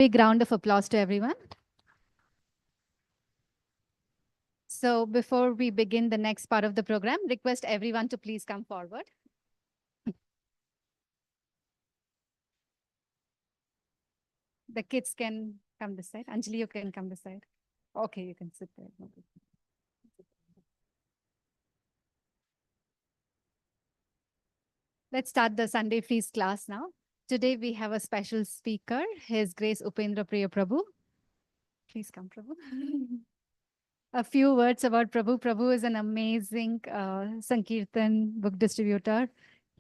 Big round of applause to everyone. So before we begin the next part of the program, request everyone to please come forward. The kids can come this side. Anjali, you can come this side. Okay, you can sit there. Let's start the Sunday Feast class now. Today we have a special speaker, His Grace Upendra Priya Prabhu. Please come, Prabhu. A few words about Prabhu. Prabhu is an amazing Sankirtan book distributor.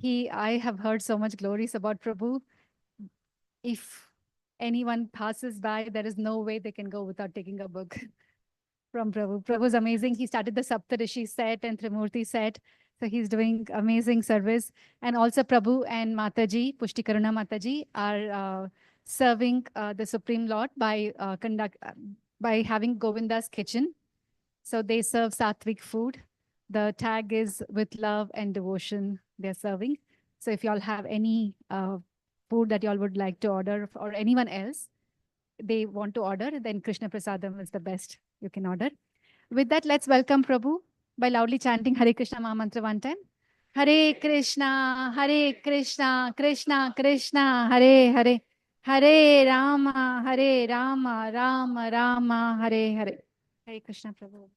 I have heard so much glories about Prabhu. If anyone passes by, there is no way they can go without taking a book from Prabhu. Prabhu is amazing. He started the Saptarishi set and Trimurti set. So he's doing amazing service. And also Prabhu and Mataji, Pushti Karuna Mataji, are serving the Supreme Lord by having Govinda's kitchen. So they serve sattvic food. The tag is with love and devotion they're serving. So if y'all have any food that y'all would like to order, or anyone else, they want to order, then Krishna Prasadam is the best you can order. With that, let's welcome Prabhu by loudly chanting Hare Krishna Maha Mantra one time. Hare Krishna, Krishna Krishna, Hare Hare, Hare Rama, Rama Rama, Hare Hare. Hare Krishna Prabhu.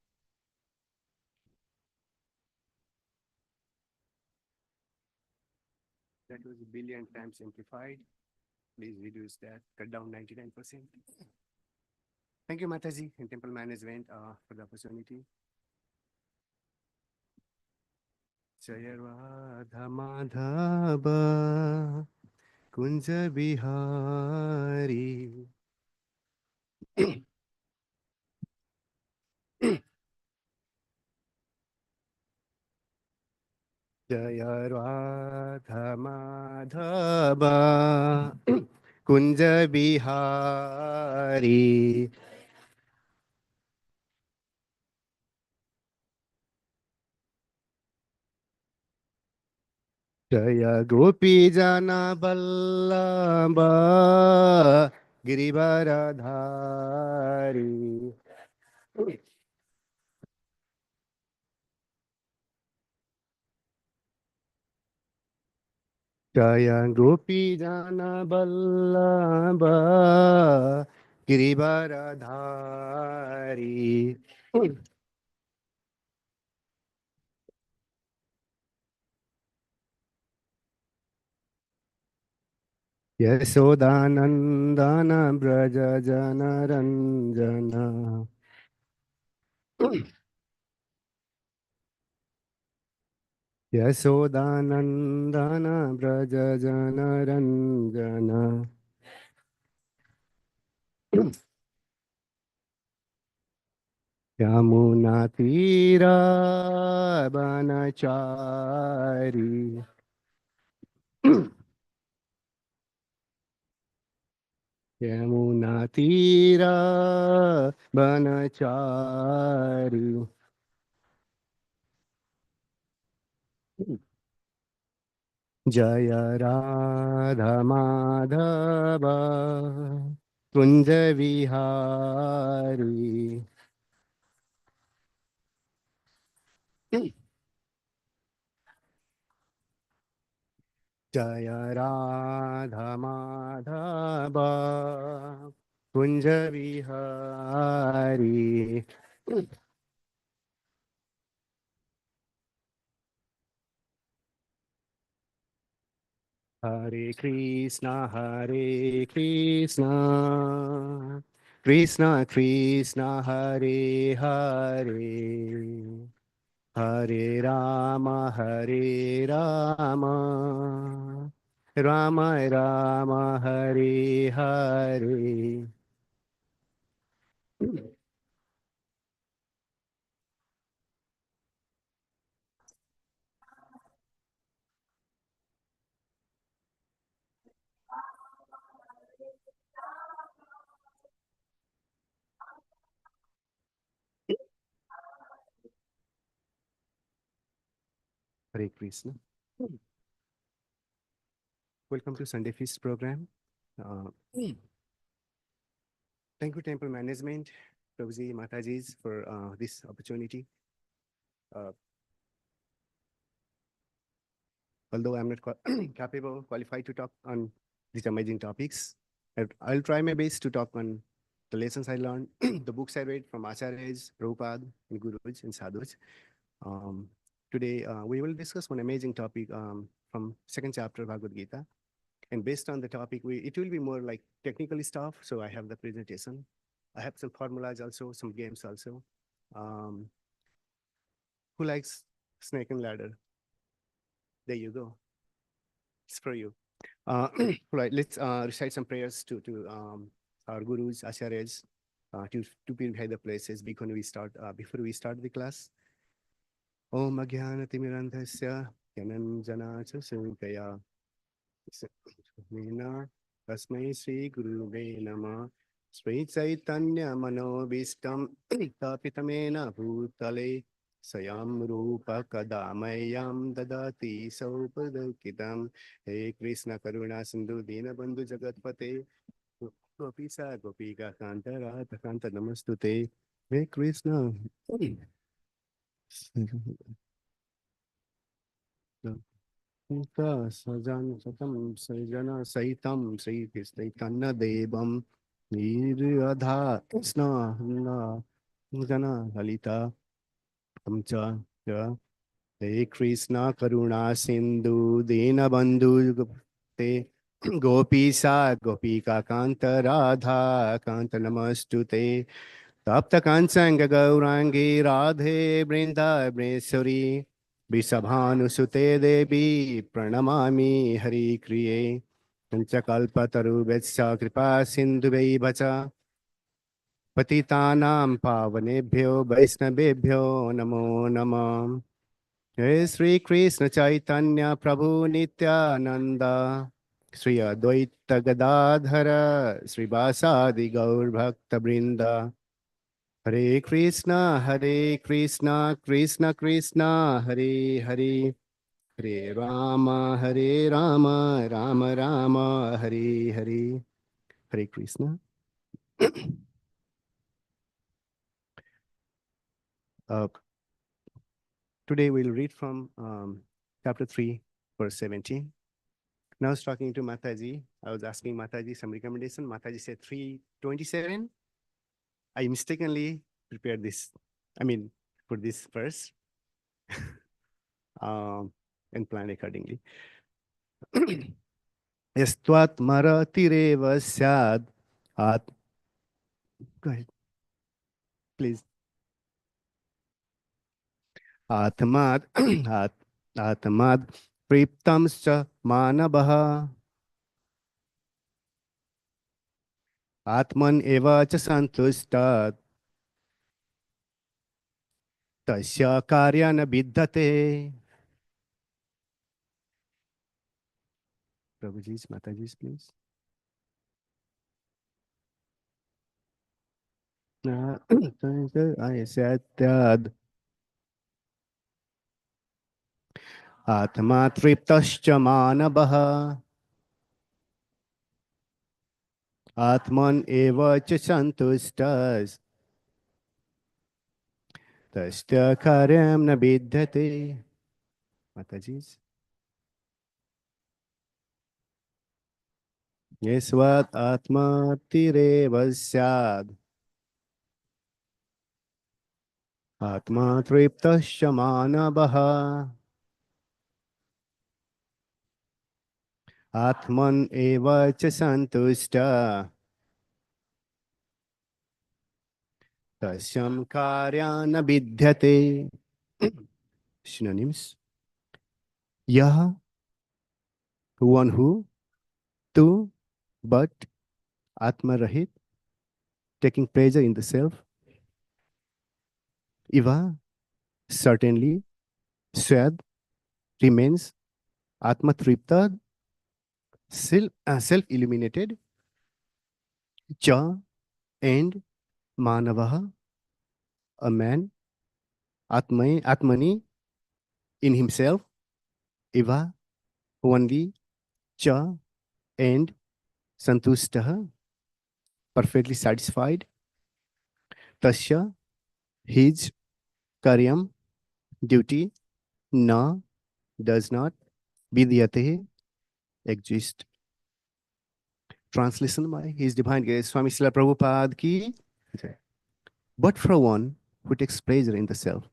That was a billion times simplified. Please reduce that, cut down 99%. Thank you, Mataji and Temple Management for the opportunity. Jaya Radha Madhava Kunja Bihari Jaya Radha Madhava Kunja Bihari Jaya Gopi Jana Vallabha Girivaradhari Jaya Gopi Jana Vallabha Girivaradhari Yashodanandana Braja Jana Ranjana Yashodanandana Braja Jana Ranjana Yamuna Tira Banachari Yamuna Tira Banachari Jaya Radha Madhava Kunja Vihari Jaya Radha Madhava Kunja Vihari Hare Krishna, Hare Krishna, Krishna Krishna, Hare Hare, Hare Rama, Hare Rama, Rama Rama, Hare Hare. Hare Krishna. Welcome to Sunday Feast program. Thank you, temple management, Prabhuji, Matajis, for this opportunity. Uh, although I'm not capable, qualified to talk on these amazing topics, I'll try my best to talk on the lessons I learned, the books I read from Acharyas, Prabhupada, and Gurus and Sadhus. Um, Today, we will discuss one amazing topic from second chapter of Bhagavad Gita. And based on the topic, it will be more like technical stuff. So I have the presentation. I have some formulas also, some games also. Um, who likes snake and ladder? There you go. It's for you. Right, let's recite some prayers to our gurus, acharyas, to purify the places before we start the class. Om Agyanatimirandhasya Yananjana Chasankaya Nina Tasmai Sri Guruve Nama Sri Chaitanya Manobishtam Tapitamena Bhutale Sayam Rupa Kadamayam Dadati Saupadalkitam He Krishna Karuna Sindhu Dina Bandhu Jagatpate Gopisa Gopika Kanta Radha Kanta Namastute He Krishna Sajan Satam Sajana Saitam Sri Chaitanya Devam Niradha Krishna Jana Lalita Tamcha He Krishna Karuna Sindhu Dina Bandhu Te Gopisa Gopika Kanta Radha Kanta Namastute Tapta Kansanga Gaurangi Radhe Brinda Bresuri Visabhanusute Devi Pranamami Hari Kriye Panchakalpataru Vetsa Kripa Sindhu Vacha Patitanam Pavanebhyo Vaisnavebhyo Namo Namah Jai Sri Krishna Chaitanya Prabhu Nityananda Sri Advaita Gadadhara Sri Vasadi Gaur Bhakta Brinda Hare Krishna, Krishna Krishna, Hare Hare, Hare Rama, Rama Rama, Hare Hare, Hare Krishna. uh, Today we'll read from chapter 3, verse 17. Now I was talking to Mataji. I was asking Mataji some recommendation. Mataji said 3:27. I mistakenly prepared this. For this verse. And plan accordingly. Yastvatmaratirev syad at. Go ahead, please. Atmad atmad priptamscha manabah atman eva cha santustat tasya karyana biddhate. Prabhuji's, Mataji's, please. I said that Atma triptascha manabah Atman eva cha santustas tasya karyam na biddhate. Mataji's. Yesvat atma tireva syad Atma triptasya manabah Atman eva cha santusta tasyam karyana bidhyate. Synonyms. Yah, one who, tu, but, atma rahit, taking pleasure in the self, iva, certainly, swad, remains, atma triptad, self-illuminated, cha, and manavaha, a man, atmani, in himself, iva, only, cha, and santustaha, perfectly satisfied. Tasya, his, karyam, duty, na, does not, vidyate, exist. Translation by His Divine Grace Swami Srila Prabhupada ki. But for one who takes pleasure in the self,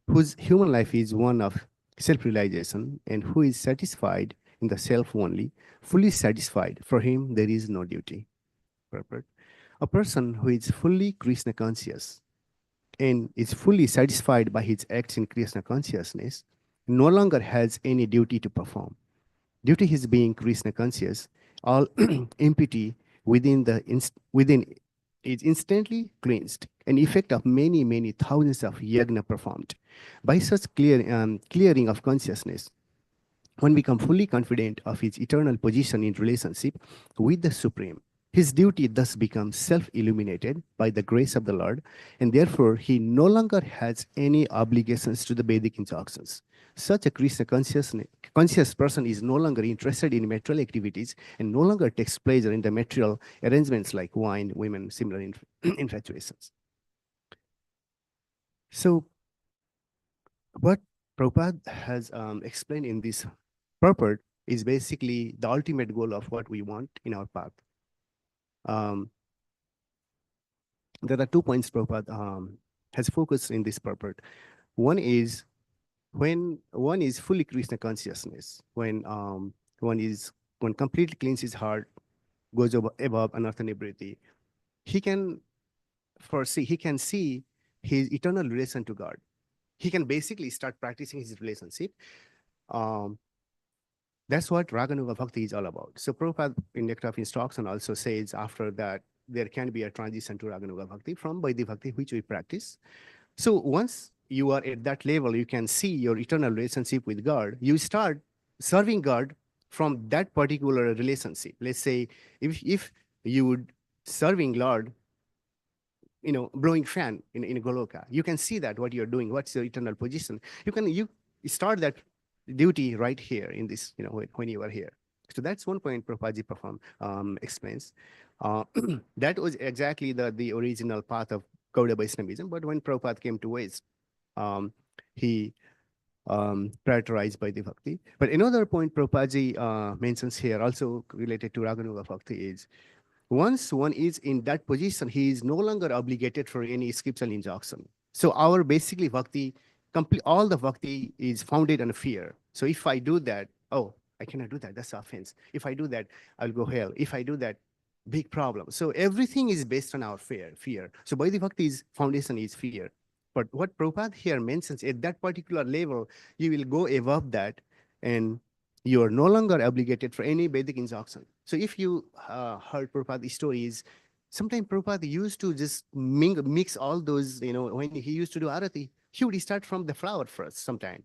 whose human life is one of self-realization, and who is satisfied in the self only, fully satisfied, for him there is no duty. Purport. A person who is fully Krishna conscious and is fully satisfied by his acts in Krishna consciousness no longer has any duty to perform. Due to his being Krishna conscious, all impurity within is instantly cleansed, an effect of many, many thousands of yagna performed. By such clearing of consciousness, one becomes fully confident of his eternal position in relationship with the Supreme. His duty thus becomes self-illuminated by the grace of the Lord, and therefore he no longer has any obligations to the Vedic injunctions. Such a Krishna conscious person is no longer interested in material activities and no longer takes pleasure in the material arrangements like wine, women, similar infatuations. So what Prabhupada has explained in this purport is basically the ultimate goal of what we want in our path. Um, there are 2 points Prabhupada has focused in this purport. One is when one is fully Krishna consciousness, when one completely cleans his heart, goes above anartha nibriti, he can he can see his eternal relation to God. He can basically start practicing his relationship. Um, That's what Raganuga Bhakti is all about. So Prabhupada in Nectar of Instruction also says after that there can be a transition to Raganuga Bhakti from Vaidhi Bhakti, which we practice. So once you are at that level, you can see your eternal relationship with God. You start serving God from that particular relationship. Let's say if you would serving Lord, blowing fan in Goloka, you can see that what you're doing, what's your eternal position. You start that duty right here in this, when you are here. So that's one point Prabhupada explains. That was exactly the original path of Gauda Vaishnavism, but when Prabhupada came to West, um, he prioritized by the Bhakti. But another point Prabhupada mentions here, also related to Raganuga Bhakti, is once one is in that position, he is no longer obligated for any scriptural injunction. So our basically bhakti, all the bhakti is founded on fear. So if I do that, oh, I cannot do that, that's offense. If I do that, I'll go hell. If I do that, big problem. So everything is based on our fear. So Vaidhi Bhakti's foundation is fear. But what Prabhupada here mentions, at that particular level, you will go above that and you are no longer obligated for any Vedic injunction. So if you heard Prabhupada's stories, sometimes Prabhupada used to just mix all those, when he used to do Arati, he would start from the flower first sometime.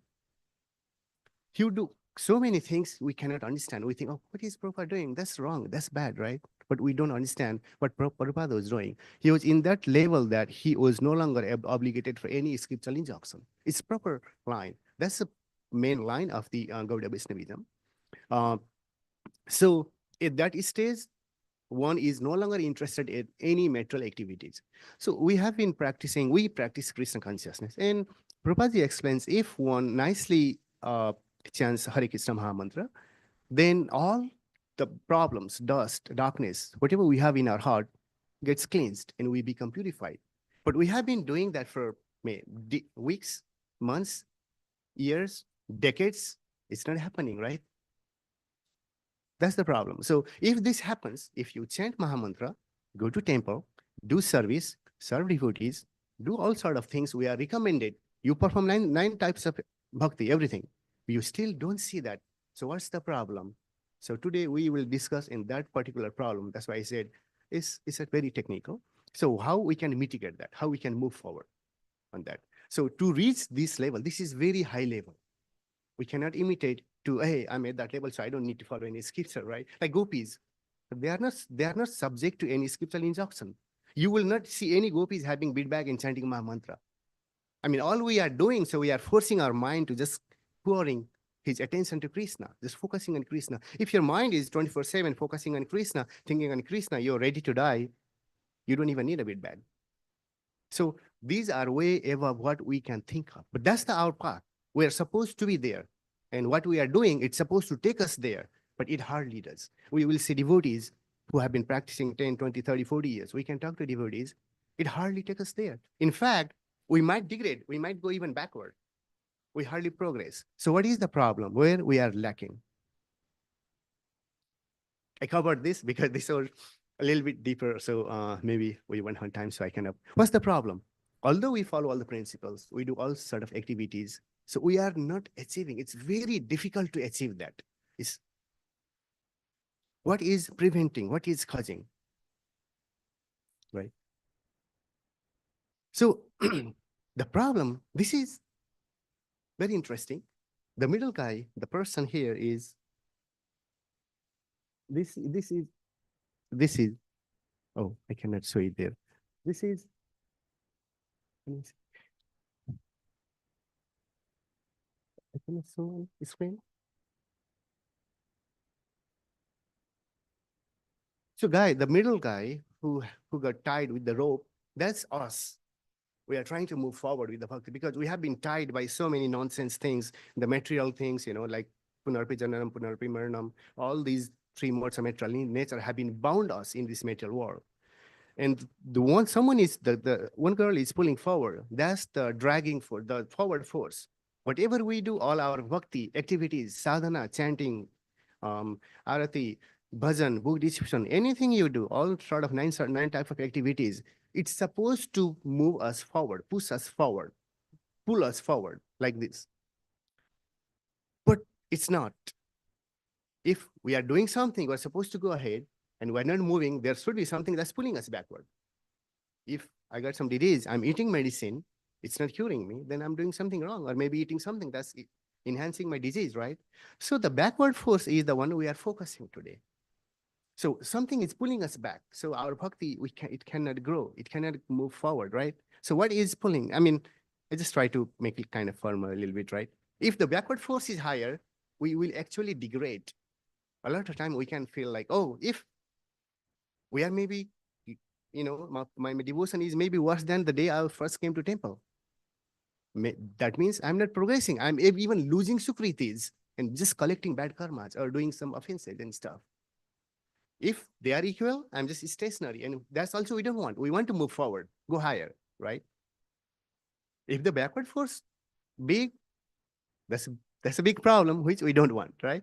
He would do so many things we cannot understand. We think, oh, what is Prabhupada doing? That's wrong, that's bad, right? But we don't understand what Prabhupada was doing. He was in that level that he was no longer obligated for any scriptural injunction. It's proper line. That's the main line of the Gaudiya Vaishnavism. So at that stage, one is no longer interested in any material activities. So we practice Krishna consciousness. And Prabhupada explains if one nicely chants Hare Krishna Mahamantra, then all the problems, dust, darkness, whatever we have in our heart gets cleansed and we become purified. But we have been doing that for weeks, months, years, decades. It's not happening, right? That's the problem. So if this happens, if you chant Mahamantra, go to temple, do service, serve devotees, do all sort of things we are recommended. You perform nine types of bhakti, everything. You still don't see that. So what's the problem? So today we will discuss in that particular problem. That's why I said it's a very technical. So how we can mitigate that, how we can move forward on that. So to reach this level, this is very high level. We cannot imitate to, hey, I'm at that level, so I don't need to follow any scripture, right? Like gopis, they are not subject to any scriptural injunction. You will not see any gopis having bead bag and chanting Maha Mantra. I mean, all we are doing, so we are forcing our mind to just pouring his attention to Krishna, just focusing on Krishna. If your mind is 24/7 focusing on Krishna, thinking on Krishna, you're ready to die. You don't even need a bit bag. So these are way above what we can think of. But that's our path. We are supposed to be there. And what we are doing, it's supposed to take us there, but it hardly does. We will see devotees who have been practicing 10, 20, 30, 40 years. We can talk to devotees. It hardly takes us there. In fact, we might degrade. We might go even backward. We hardly progress. So what is the problem? Where we are lacking? I covered this because this was a little bit deeper. So maybe we went on time, so I can. What's the problem? Although we follow all the principles, we do all sort of activities. So we are not achieving. It's very difficult to achieve that. It's, what is preventing? What is causing? Right? So the problem, this is very interesting. The middle guy, the person here is, this is, oh, I cannot show it there. This is, I cannot show on the screen. So guy, the middle guy who got tied with the rope, that's us. We are trying to move forward with the bhakti because we have been tied by so many nonsense things, the material things, like punarpi jananam, punarpi maranam, all these three modes of material nature have been bound us in this material world. And the one, someone is, the one girl is pulling forward. That's the dragging for the forward force. Whatever we do, all our bhakti activities, sadhana, chanting, arati, bhajan, book distribution, anything you do, all sort of nine types of activities, it's supposed to move us forward, push us forward, pull us forward like this. But it's not. If we are doing something, we're supposed to go ahead, and we're not moving, there should be something that's pulling us backward. If I got some disease, I'm eating medicine, it's not curing me, then I'm doing something wrong, or maybe eating something that's enhancing my disease, right? So the backward force is the one we are focusing today. So something is pulling us back. So our bhakti, it cannot grow. It cannot move forward, right? So what is pulling? I mean, I just try to make it kind of firmer a little bit, right? If the backward force is higher, we will actually degrade. A lot of time we can feel like, oh, if we are maybe, my devotion is maybe worse than the day I first came to temple. That means I'm not progressing. I'm even losing sukritis and just collecting bad karmas or doing some offenses and stuff. If they are equal, I'm just stationary. And that's also we don't want. We want to move forward, go higher, right? If the backward force big, that's a big problem, which we don't want, right?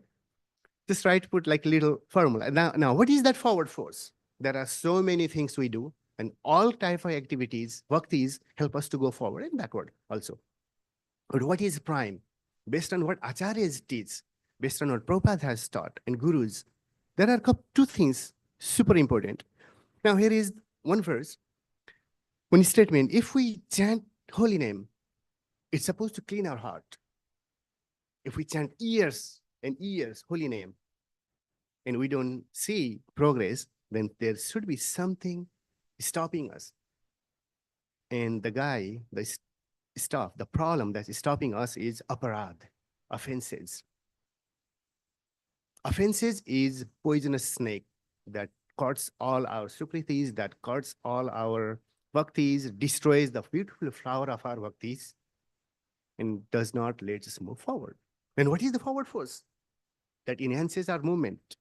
Just try to put like a little formula. Now, what is that forward force? There are so many things we do, and all type of activities, bhaktis, help us to go forward and backward also. But what is prime? Based on what acharyas teach, based on what Prabhupada has taught, and gurus, there are two things super important. Now, here is one verse, one statement. If we chant holy name, it's supposed to clean our heart. If we chant years and years holy name, and we don't see progress, then there should be something stopping us. And the problem that is stopping us is aparadha, offenses. Offenses is poisonous snake that cuts all our sukritis, that cuts all our bhaktis, destroys the beautiful flower of our bhaktis, and does not let us move forward. And what is the forward force that enhances our movement?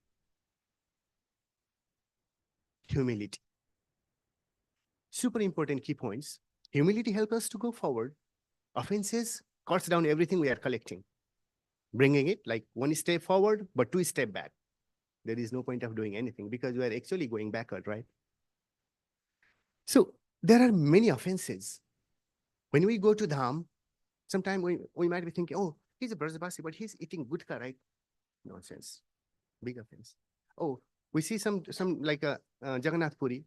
Humility. Super important key points. Humility helps us to go forward. Offenses cuts down everything we are collecting, bringing it like one step forward, but two steps back. There is no point of doing anything because we are actually going backward, right? So there are many offenses. When we go to Dham, sometimes we might be thinking, oh, he's a Brajabasi, but he's eating gutka, right? Nonsense. Big offense. Oh, we see some like a Jagannath Puri.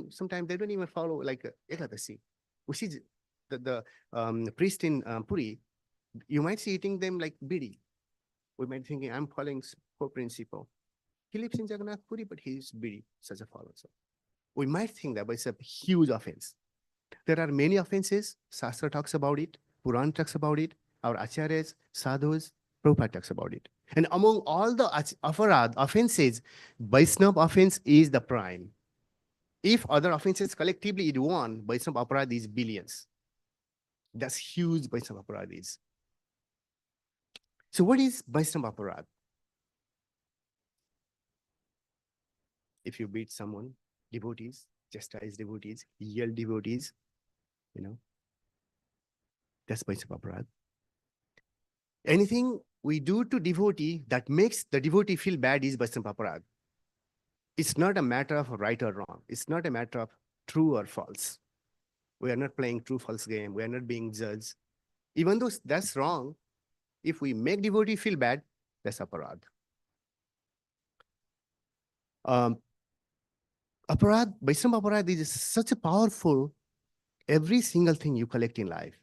Sometimes they don't even follow like Ekadasi. We see the priest in Puri, you might see eating them like bidi. We might be thinking, I'm following principle. He lives in Jagannath Puri, but he's bidi, such a follower. So we might think that, but it's a huge offense. There are many offenses. Shastra talks about it. Puran talks about it. Our acharyas, sadhus, Prabhupada talks about it. And among all the aparad offenses, Vaishnava offense is the prime. If other offenses collectively it won, Vaishnava aparad is billions. That's huge Vaishnava aparad is. So what is Vaishnava aparad? If you beat someone, devotees, chastise devotees, yell devotees, you know, that's Vaishnava aparad. Anything we do to devotee that makes the devotee feel bad is Vaishnava aparad. It's not a matter of right or wrong. It's not a matter of true or false. We are not playing true false game. We are not being judged. Even though that's wrong, if we make devotee feel bad, that's aparad. Um, aparad, Vaishnava aparad is such a powerful, every single thing you collect in life.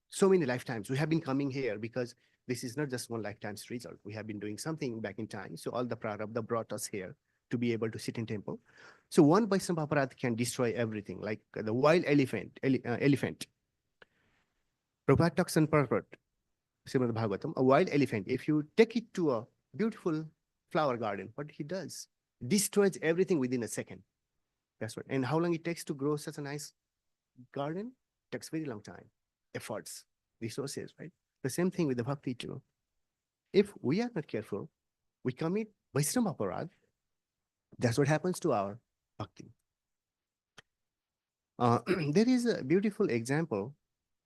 So many lifetimes. We have been coming here because this is not just one lifetime's result. We have been doing something back in time. So all the prarabdha brought us here to be able to sit in temple. So one Vaishnava aparad can destroy everything, like the wild elephant. Prabhupada talks on purport, Srimad Bhagavatam, a wild elephant, if you take it to a beautiful flower garden, what he does, destroys everything within a second. That's what. And how long it takes to grow such a nice garden? It takes very long time, efforts, resources, right? The same thing with the bhakti too. If we are not careful, we commit Vaishnava aparad. That's what happens to our bhakti. There is a beautiful example.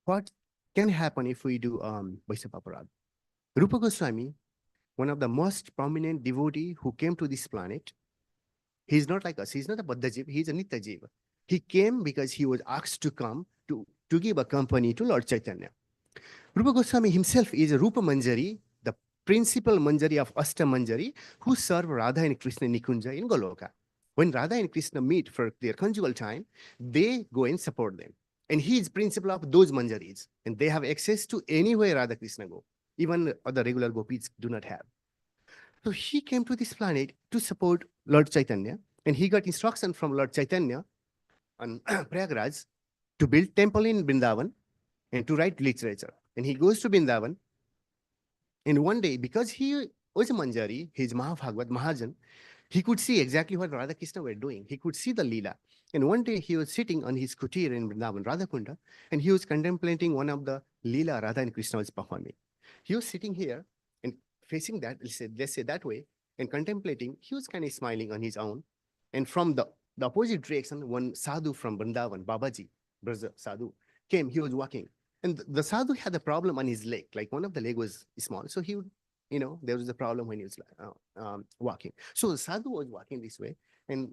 What can happen if we do Vaishnava aparad? Rupa Goswami, one of the most prominent devotee who came to this planet. He's not like us. He's not a Baddha Jiva. He's a Nitya Jiva. He came because he was asked to come to give a company to Lord Chaitanya. Rupa Goswami himself is a Rupa Manjari, the principal Manjari of Ashta Manjari, who serve Radha and Krishna Nikunja in Goloka. When Radha and Krishna meet for their conjugal time, they go and support them. And he is principal of those Manjaris. And they have access to anywhere Radha Krishna go. Even other regular gopis do not have. So he came to this planet to support Lord Chaitanya. And he got instruction from Lord Chaitanya on Prayagraj to build temple in Vrindavan and to write literature. And he goes to Vrindavan. And one day, because he was a Manjari, he's Mahabhagavad, Mahajan, he could see exactly what Radha Krishna were doing. He could see the Leela. And one day he was sitting on his kutir in Vrindavan, Radhakunda, and he was contemplating one of the Leela Radha and Krishna was performing. He was sitting here and facing that, let's say that way, and contemplating, he was kind of smiling on his own. And from the opposite direction, one sadhu from Vrindavan, Babaji, brother sadhu, came, he was walking. And the sadhu had a problem on his leg, like one of the leg was small. So he would, there was a problem when he was walking. So the sadhu was walking this way, and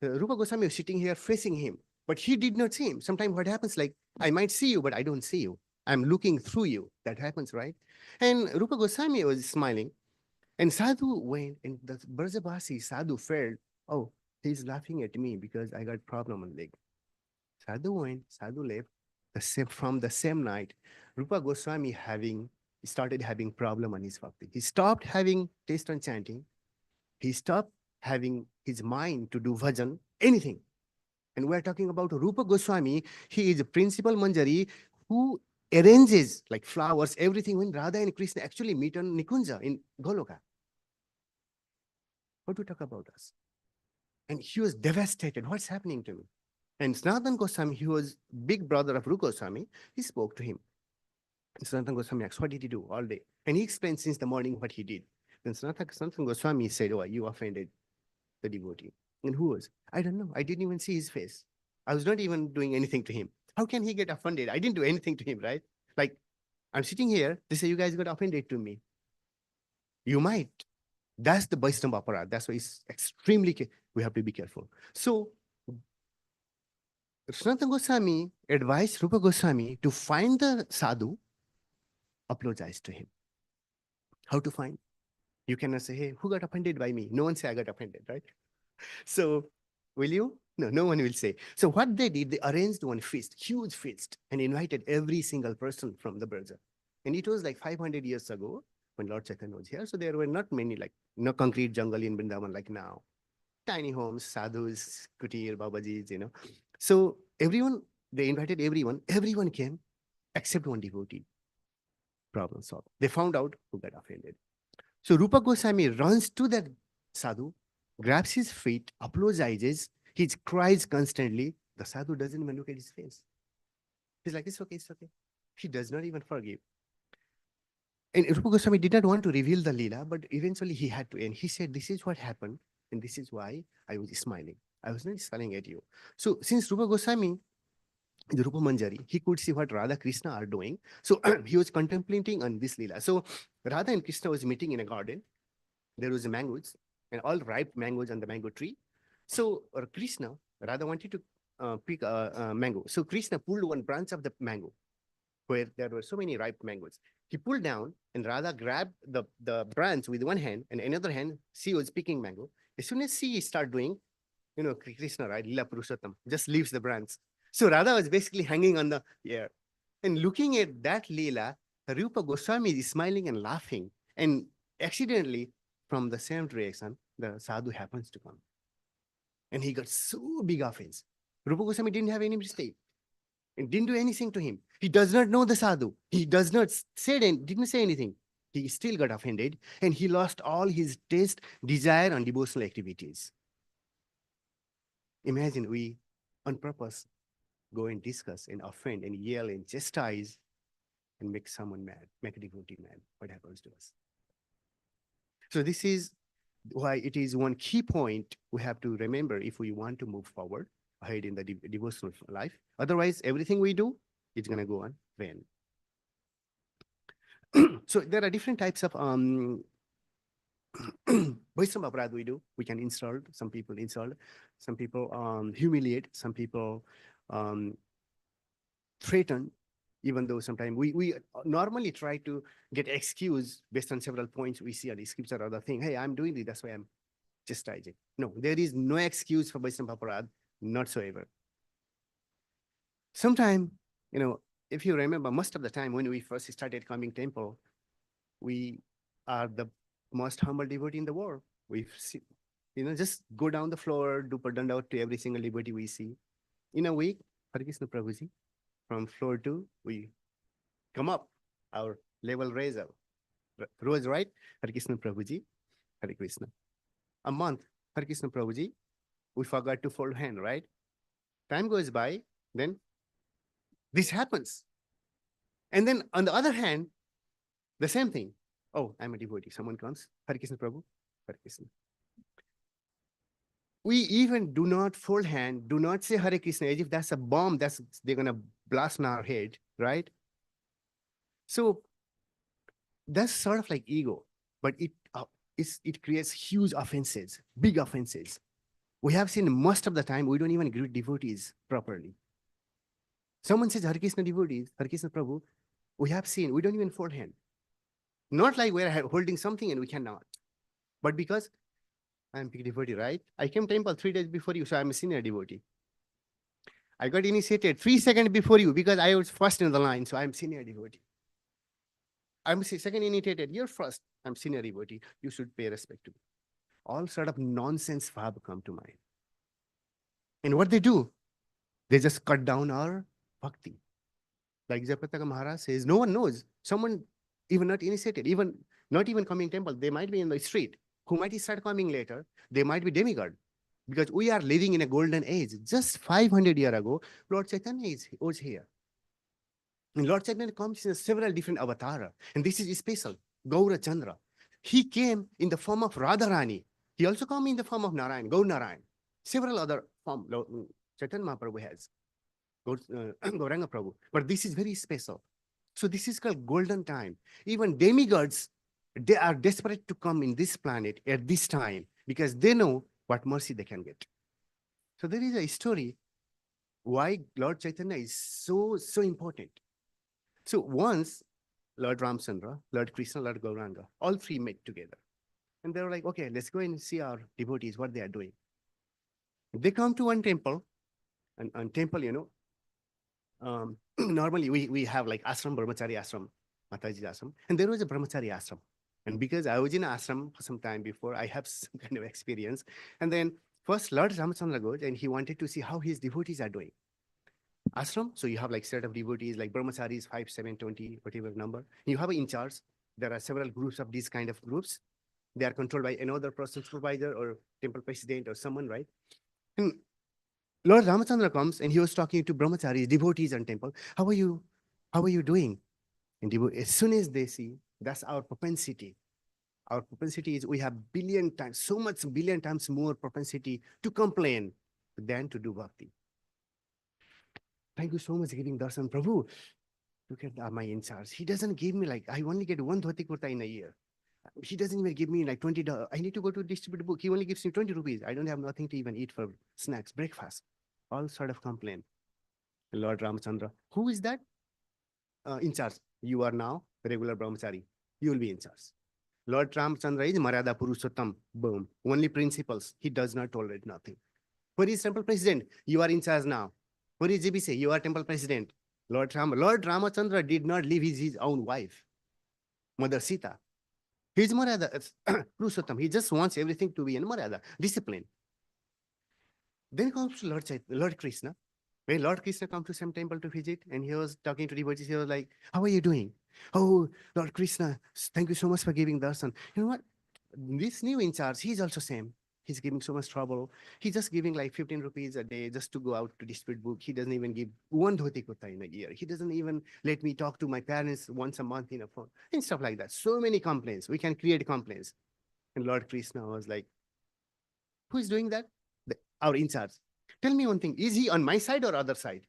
Rupa Goswami was sitting here facing him, but he did not see him. Sometimes what happens, like, I might see you, but I don't see you. I'm looking through you. That happens, right? And Rupa Goswami was smiling, and sadhu went, and the Brajabasi sadhu felt, oh, he's laughing at me because I got problem on leg. Sadhu went, sadhu left. From the same night, Rupa Goswami started having problem on his bhakti. He stopped having taste on chanting. He stopped having his mind to do bhajan, anything. And we're talking about Rupa Goswami. He is a principal Manjari who arranges like flowers, everything when Radha and Krishna actually meet on Nikunja in Goloka. What to talk about us? And he was devastated. What's happening to me? And Sanatana Goswami, he was big brother of Rupa Goswami, he spoke to him. And Sanatana Goswami asked, what did he do all day? And he explained since the morning what he did. Then Sanatana Goswami said, oh, you offended the devotee. And who was? I don't know. I didn't even see his face. I was not even doing anything to him. How can he get offended? I didn't do anything to him, right? Like, I'm sitting here, they say you guys got offended to me. You might. That's the Vaishnava aparad. That's why it's extremely, we have to be careful. So, Sanatana Goswami advised Rupa Goswami to find the sadhu, apologize to him. How to find? You cannot say, hey, who got offended by me? No one say I got offended, right? So, will you? No, no one will say. So what they did, they arranged one feast, huge feast, and invited every single person from the Braja. And it was like 500 years ago when Lord Chaitanya was here. So there were not many, like, no concrete jungle in Vrindavan like now. Tiny homes, sadhus, kutir, babajis, So everyone, they invited everyone. Everyone came except one devotee. problem solved. They found out who got offended. So Rupa Goswami runs to that sadhu, grabs his feet, apologizes. He cries constantly. The sadhu doesn't even look at his face. He's like, it's okay, it's okay. He does not even forgive. And Rupa Goswami did not want to reveal the Leela, but eventually he had to. And he said, this is what happened. And this is why I was smiling. I was not smiling at you. So since Rupa Goswami, the Rupa Manjari, he could see what Radha Krishna are doing. So he was contemplating on this Leela. So Radha and Krishna was meeting in a garden. There was mangoes and all ripe mangoes on the mango tree. So Krishna, Radha wanted to pick a mango. So Krishna pulled one branch of the mango where there were so many ripe mangoes. He pulled down and Radha grabbed the branch with one hand and another hand, she was picking mango. As soon as she started doing, Krishna, right, Lila Purushottam, just leaves the branch. So Radha was basically hanging on the air. And looking at that Leela, Rupa Goswami is smiling and laughing. And accidentally, from the same direction, the sadhu happens to come. And he got so big offense. Rupa Goswami didn't have any mistake and didn't do anything to him. He does not know the sadhu. He didn't say anything. He still got offended and he lost all his taste, desire on devotional activities. Imagine we, on purpose, go and discuss and offend and yell and chastise and make someone mad, make a devotee mad. What happens to us? So this is why it is one key point we have to remember if we want to move forward ahead in the devotional life. Otherwise, everything we do is going to go on vain. So there are different types of Vaishnava Apardha we do. We can insult, some people insult, some people humiliate, some people threaten, even though sometimes we normally try to get excuse based on several points we see on the scripture or other thing. Hey, I'm doing this, that's why I'm chastising. No, there is no excuse for Vaishnava Apardha, whatsoever. Sometime, if you remember, most of the time when we first started coming temple, we are the most humble devotee in the world. We just go down the floor, do dandavat to every single devotee we see. In a week, Hare Krishna Prabhuji, from floor 2, we come up, our level raise up. Rose, right? Hare Krishna Prabhuji, Hare Krishna. A month, Hare Krishna Prabhuji, we forgot to fold hand, right? Time goes by, then this happens. And then on the other hand, the same thing. Oh, I'm a devotee. Someone comes, Hare Krishna Prabhu, Hare Krishna. We even do not fold hand, do not say Hare Krishna, as if that's a bomb they're going to blast in our head, right? So that's sort of like ego, but it creates huge offenses, big offenses. We have seen most of the time, we don't even greet devotees properly. Someone says Hare Krishna devotees, Hare Krishna Prabhu, we have seen, we don't even fold hand. Not like we're holding something and we cannot, but because I'm big devotee, right? I came temple 3 days before you, so I'm a senior devotee. I got initiated 3 seconds before you because I was first in the line, so I'm senior devotee. I'm second initiated, you're first, I'm senior devotee. You should pay respect to me. All sort of nonsense fab come to mind. And what they do, they just cut down our bhakti. Like Jayapataka Maharaj says, no one knows. Someone even not initiated, even not even coming temple, they might be in the street, who might start coming later, they might be demigod. Because we are living in a golden age. Just 500 years ago, Lord Chaitanya was here. And Lord Chaitanya comes in several different avatars. And this is special, Gaura Chandra. He came in the form of Radharani. He also came in the form of Narayan, Gaur Narayan. Several other forms Chaitanya Mahaprabhu has. Gauranga Prabhu. But this is very special. So this is called golden time. Even demigods, they are desperate to come in this planet at this time because they know what mercy they can get. So there is a story why Lord Chaitanya is so important. So once Lord Ramchandra, Lord Krishna, Lord Gauranga, all three met together. And they were like, okay, let's go and see our devotees, what they are doing. They come to one temple, and temple, normally we have like ashram, brahmachari ashram, Mataji ashram, and there was a brahmachari ashram. And because I was in ashram for some time before, I have some kind of experience. And then first Lord Ramchandra goes and he wanted to see how his devotees are doing. ashram. So you have like set of devotees like brahmacharis, 5, 7, 20, whatever number. You have in charge. There are several groups of these kind of groups. They are controlled by another person, supervisor or temple president or someone, right? And Lord Ramachandra comes and he was talking to brahmacharis, devotees and temple. How are you? How are you doing? And as soon as they see, that's our propensity. Our propensity is we have billion times, so much billion times more propensity to complain than to do bhakti. Thank you so much for giving darshan, Prabhu. Look at my in charge. He doesn't give me like, I only get one dhoti kurta in a year. He doesn't even give me like $20. I need to go to distribute book. He only gives me 20 rupees. I don't have nothing to even eat for snacks, breakfast. All sort of complain. Lord Ramachandra, who is that in charge? You are now regular brahmachari. You will be in charge. Lord Ramachandra is Maryada Purushottam. Boom. Only principles. He does not tolerate nothing. Where is temple president? You are in charge now. Where is GBC? You are temple president. Lord Ramachandra did not leave his own wife, Mother Sita. He's Maryada Purushottam. He just wants everything to be in Maryada, discipline. Then comes Lord Krishna. When Lord Krishna come to some temple to visit, and he was talking to devotees, he was like, "How are you doing? Oh, Lord Krishna, thank you so much for giving darshan." You know what? This new in charge, he's also same. He's giving so much trouble. He's just giving like 15 rupees a day just to go out to distribute book. He doesn't even give one dhoti kurta in a year. He doesn't even let me talk to my parents once a month in a phone and stuff like that. So many complaints. We can create complaints. And Lord Krishna was like, who is doing that? Our in charge. Tell me one thing. Is he on my side or other side?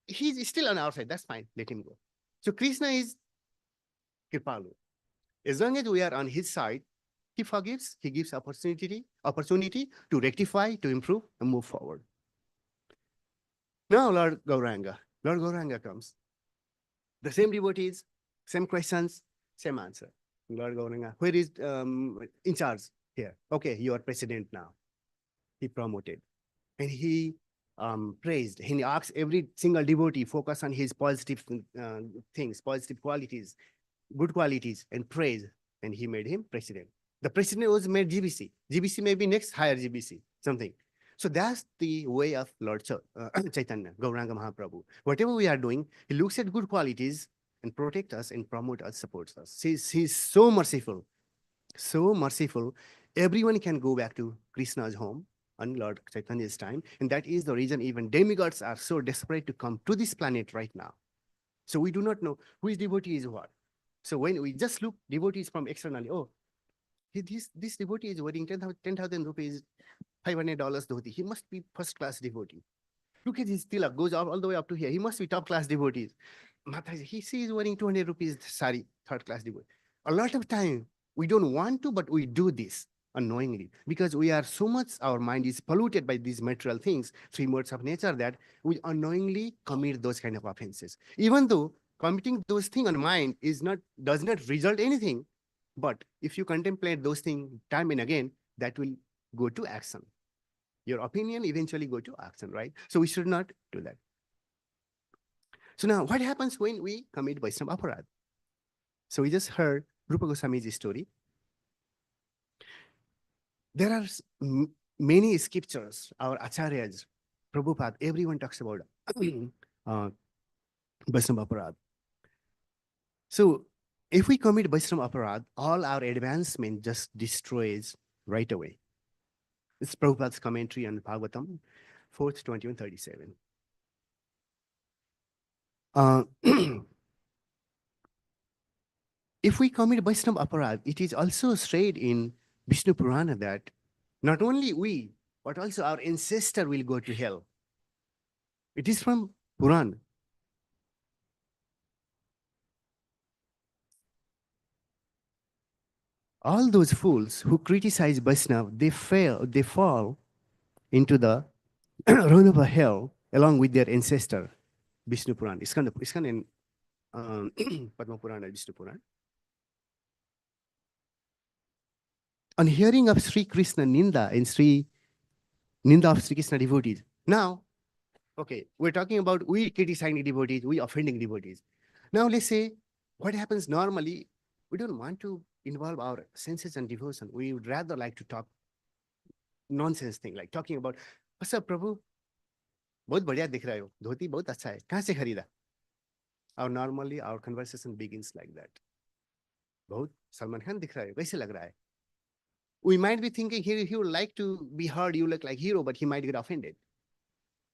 He's still on our side. That's fine. Let him go. So Krishna is Kripalu. As long as we are on his side, he forgives, he gives opportunity to rectify, to improve, and move forward. Now Lord Gauranga comes. The same devotees, same questions, same answer. Lord Gauranga, where is in charge here? Okay, you are president now. He promoted. And he praised. He asked every single devotee focus on his positive things, positive qualities, good qualities, and praise. And he made him president. The president was made GBC. GBC may be next higher GBC, something. So that's the way of Lord Chaitanya, Gauranga Mahaprabhu. Whatever we are doing, he looks at good qualities and protect us and promote us, supports us. He's so merciful, so merciful. Everyone can go back to Krishna's home on Lord Chaitanya's time. And that is the reason even demigods are so desperate to come to this planet right now. So we do not know who is devotee is what. So when we just look devotees from externally, oh, this devotee is wearing 10,000 rupees, $500 dhoti. He must be first class devotee. Look at his tilak, goes all the way up to here. He must be top class devotees. Mataji, he sees wearing 200 rupees sari, third class devotee. A lot of time, we don't want to, but we do this unknowingly because we are so much, our mind is polluted by these material things, three modes of nature, that we unknowingly commit those kind of offenses. Even though committing those things on mind does not result anything, but if you contemplate those things time and again, that will go to action. Your opinion eventually go to action, right? So we should not do that. So now what happens when we commit Vaishnava Aparadha? So we just heard Rupa Goswami's story. There are many scriptures, our acharyas, Prabhupada, everyone talks about Vaishnava Aparadha. So if we commit Vaishnava Aparadha, all our advancement just destroys right away. It's Prabhupada's commentary on Bhagavatam, 4th, 2137. If we commit Vaishnava Aparadha, it is also said in Vishnu Purana that not only we, but also our ancestor will go to hell. It is from Purana. All those fools who criticize Vaishnava, they fall into the run of a hell along with their ancestor, Vishnu Purana. Iskan in Padma Purana, Vishnu Purana. On hearing of Sri Krishna Ninda and Ninda of Sri Krishna devotees. Now, okay, we're talking about we criticizing devotees, we offending devotees. Now let's say what happens normally, we don't want to involve our senses and devotion. We would rather like to talk nonsense thing, like talking about, what's up, Prabhu? बहुत बढ़िया दिख रहे हो, धोती बहुत अच्छा है, कहाँ से खरीदा? और normally our conversation begins like that. बहुत सलमान खान दिख रहा है, कैसे लग रहा है? We might be thinking he would like to be heard, you look like hero, but he might get offended,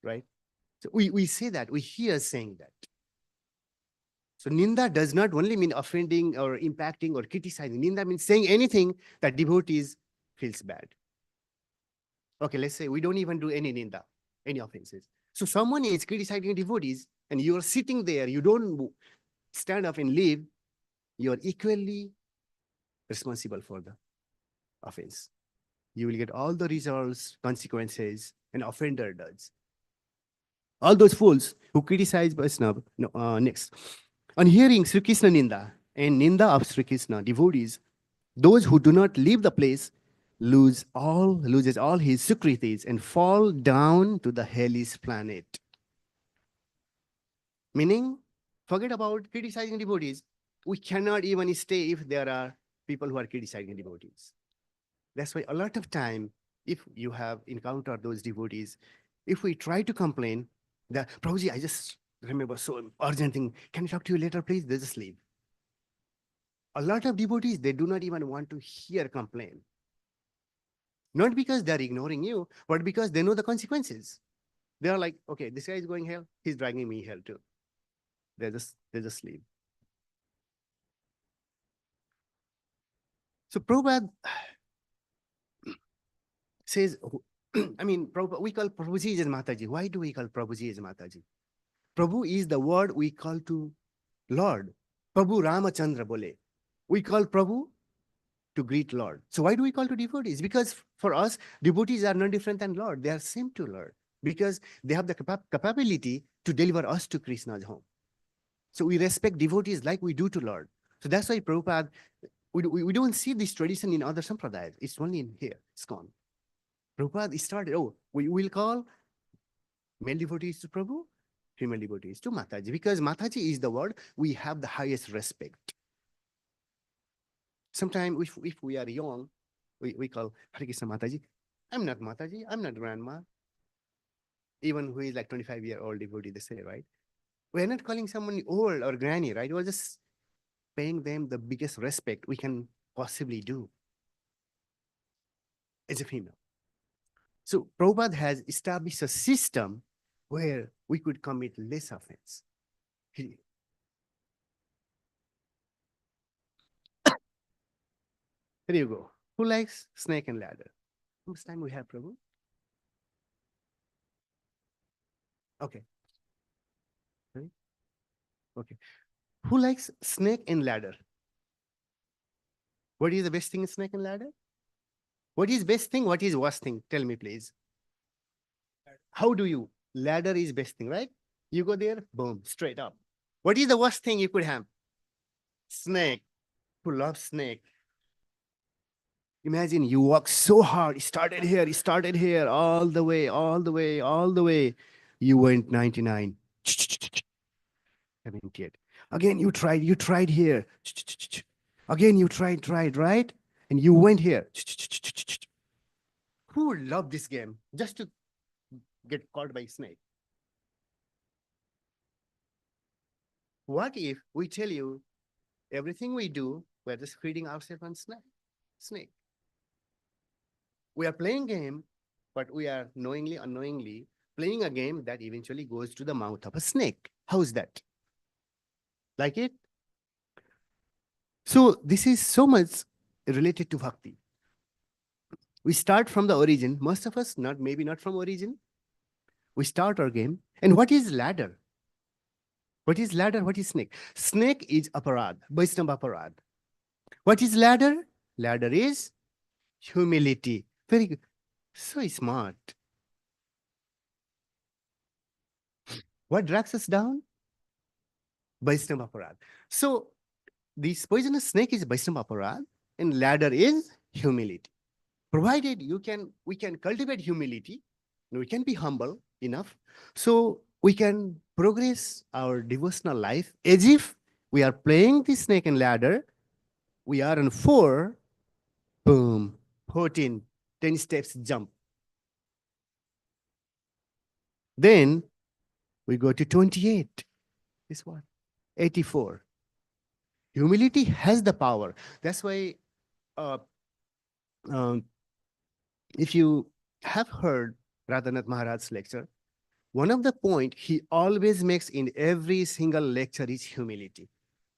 right? So we say that, we hear saying that. So ninda does not only mean offending or impacting or criticizing. Ninda means saying anything that devotees feels bad. Okay, let's say we don't even do any ninda, any offenses. So someone is criticizing devotees and you're sitting there, you don't stand up and leave, you're equally responsible for the offense. You will get all the results, consequences an offender does. All those fools who criticize Vaishnava. No, next. On hearing Sri Krishna Ninda and Ninda of Sri Krishna, devotees, those who do not leave the place loses all his sukritis and fall down to the hellish planet. Meaning, forget about criticizing devotees. We cannot even stay if there are people who are criticizing devotees. That's why a lot of time, if you have encountered those devotees, if we try to complain that, Prabhuji, I just remember so urgent thing, can I talk to you later, please? They just leave. A lot of devotees, they do not even want to hear complain. Not because they're ignoring you, but because they know the consequences. They are like, okay, this guy is going hell, he's dragging me hell too. They just leave. So Prabhupada says, I mean, Prabhupada, we call Prabhuji as Mataji. Why do we call Prabhuji as Mataji? Prabhu is the word we call to Lord. Prabhu Ramachandra Bole. We call Prabhu to greet Lord. So why do we call to devotees? Because for us, devotees are no different than Lord. They are same to Lord because they have the capability to deliver us to Krishna's home. So we respect devotees like we do to Lord. So that's why Prabhupada, we don't see this tradition in other sampradayas. It's only in here. It's gone. Prabhupada started, we will call male devotees to Prabhu, female devotees to Mataji, because Mataji is the word we have the highest respect. Sometimes if we are young, we call Hare Krishna Mataji. I'm not Mataji, I'm not grandma. Even who is like 25-year-old devotee, they say, right? We're not calling someone old or granny, right? We're just paying them the biggest respect we can possibly do as a female. So Prabhupada has established a system where we could commit less offense. Here you go. Who likes snake and ladder? How much time we have, Prabhu? Okay. Ready? Okay. Who likes snake and ladder? What is the best thing in snake and ladder? What is best thing? What is worst thing? Tell me, please. How do you? Ladder is best thing, right? You go there, boom, straight up. What is the worst thing you could have? Snake. Who loves snake? Imagine you walk so hard, started here, all the way, all the way, all the way. You went 99. 78. Again, you tried here. Again, you tried, right? And you went here. Who would love this game just to get caught by a snake? What if we tell you everything we do, we're just feeding ourselves on snake? We are playing game, but we are knowingly, unknowingly playing a game that eventually goes to the mouth of a snake. How's that? Like it? So this is so much related to bhakti. We start from the origin. Most of us, maybe not from origin. We start our game. And what is ladder? What is ladder? What is snake? Snake is Aparad, Vaishnava Aparad. What is ladder? Ladder is humility. Very good. So smart. What drags us down? Vaishnava Aparad. So this poisonous snake is Vaishnava Aparad and ladder is humility. Provided we can cultivate humility, we can be humble enough, so we can progress our devotional life as if we are playing the snake and ladder. We are on 4, boom, 14, 10 steps jump. Then we go to 28. This one, 84. Humility has the power. That's why uh, um, if you have heard Radhanath Maharaj's lecture, one of the point he always makes in every single lecture is humility.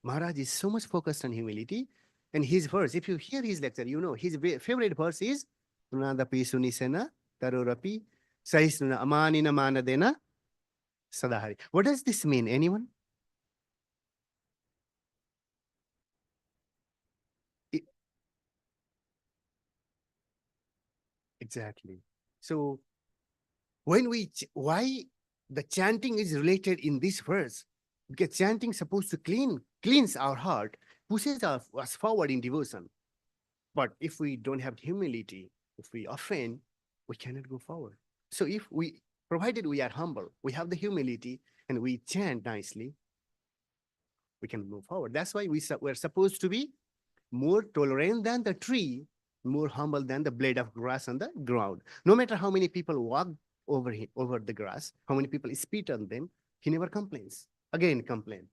Maharaj is so much focused on humility. And his verse, if you hear his lecture, you know his favorite verse is Nunadapi Sunisena Tarurapi Sahisnuna Amanina Manadena Sadahari. What does this mean? Anyone? I- exactly. So when why the chanting is related in this verse? Because chanting supposed to cleanse our heart, pushes us forward in devotion. But if we don't have humility, if we offend, we cannot go forward. So if we, provided we are humble, we have the humility and we chant nicely, we can move forward. That's why we're supposed to be more tolerant than the tree, more humble than the blade of grass on the ground. No matter how many people walk over the grass, how many people spit on them, he never complains. Again, complain.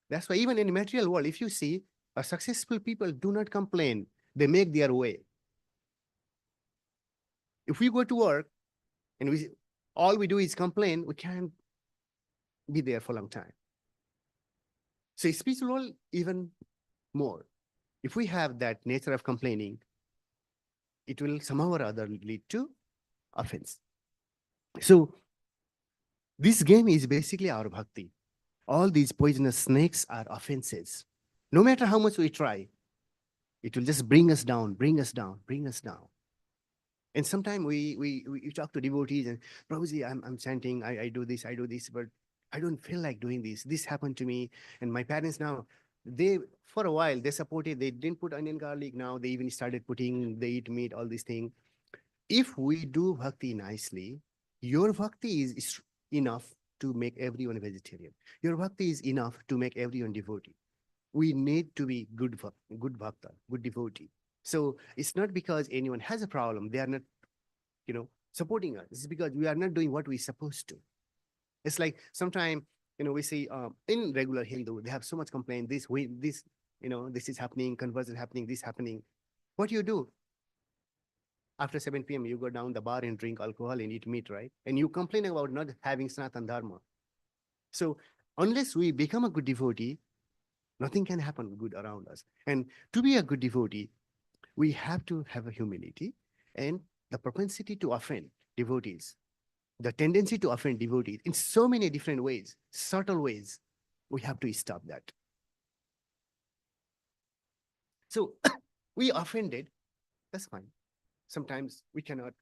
That's why even in the material world, if you see, successful people do not complain. They make their way. If we go to work and all we do is complain, we can't be there for a long time. So spiritual world, even more. If we have that nature of complaining, it will somehow or other lead to offense. So this game is basically our bhakti. All these poisonous snakes are offenses. No matter how much we try, it will just bring us down, bring us down, bring us down. And sometimes we talk to devotees and, Prabhuji, I'm chanting, I do this, but I don't feel like doing this. This happened to me. And my parents now, they, for a while, they supported, they didn't put onion garlic. Now they even started putting, they eat meat, all these things. If we do bhakti nicely, your bhakti is enough to make everyone a vegetarian. Your bhakti is enough to make everyone devotee. We need to be good bhakta, good devotee. So it's not because anyone has a problem, they are not, supporting us. It's because we are not doing what we're supposed to. It's like sometimes, we see in regular Hindu, they have so much complaint, this is happening, conversion happening, this happening. What do you do? After 7 p.m., you go down the bar and drink alcohol and eat meat, right? And you complain about not having Sanatan Dharma. So unless we become a good devotee, nothing can happen good around us. And to be a good devotee, we have to have a humility and the propensity to offend devotees, the tendency to offend devotees in so many different ways, subtle ways. We have to stop that. So we offended, that's fine. Sometimes we cannot,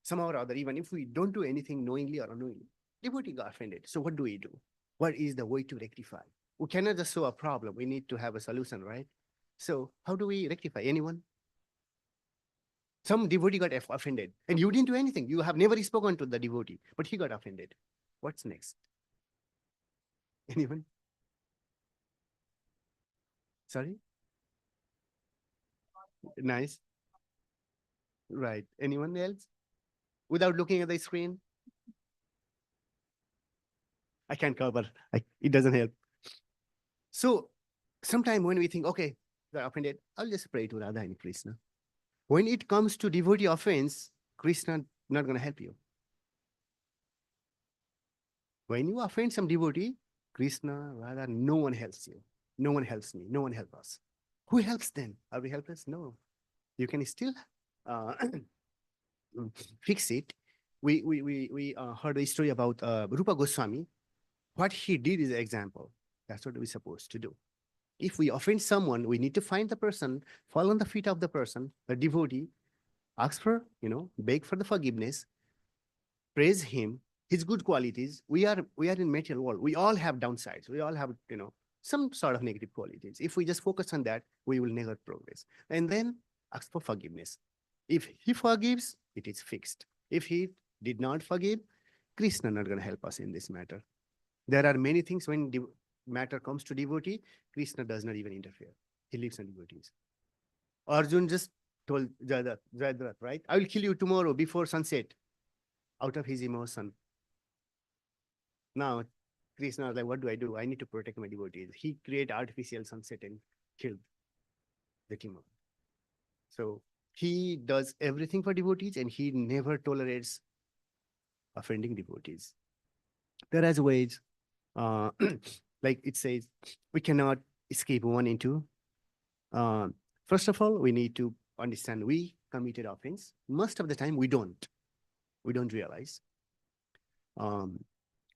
somehow or other, even if we don't do anything knowingly or unknowingly, devotee got offended. So what do we do? What is the way to rectify? We cannot just show a problem. We need to have a solution, right? So how do we rectify? Anyone? Some devotee got offended and you didn't do anything. You have never spoken to the devotee, but he got offended. What's next? Anyone? Sorry? Nice. Right. Anyone else? Without looking at the screen? I can't cover. It doesn't help. So sometime when we think, okay, they're offended, I'll just pray to Radha and Krishna. When it comes to devotee offense, Krishna not going to help you. When you offend some devotee, Krishna, Radha, no one helps you. No one helps me. No one helps us. Who helps then? Are we helpless? No. You can still uh, fix it. We heard a story about Rupa Goswami. What he did is an example. That's what we're supposed to do. If we offend someone, we need to find the person, fall on the feet of the person, the devotee, ask for, beg for the forgiveness, praise him, his good qualities. We are in material world. We all have downsides. We all have, some sort of negative qualities. If we just focus on that, we will never progress. And then ask for forgiveness. If he forgives, it is fixed. If he did not forgive, Krishna not going to help us in this matter. There are many things when matter comes to devotee, Krishna does not even interfere. He leaves on devotees. Arjun just told Jayadrat, right? I will kill you tomorrow before sunset. out of his emotion. Now, Krishna was like, what do? I need to protect my devotees. He created artificial sunset and killed the demon. So he does everything for devotees and he never tolerates offending devotees. There are ways, uh, like it says, we cannot escape one into. Uh, First of all, we need to understand we committed offense. Most of the time, we don't. We don't realize. Um,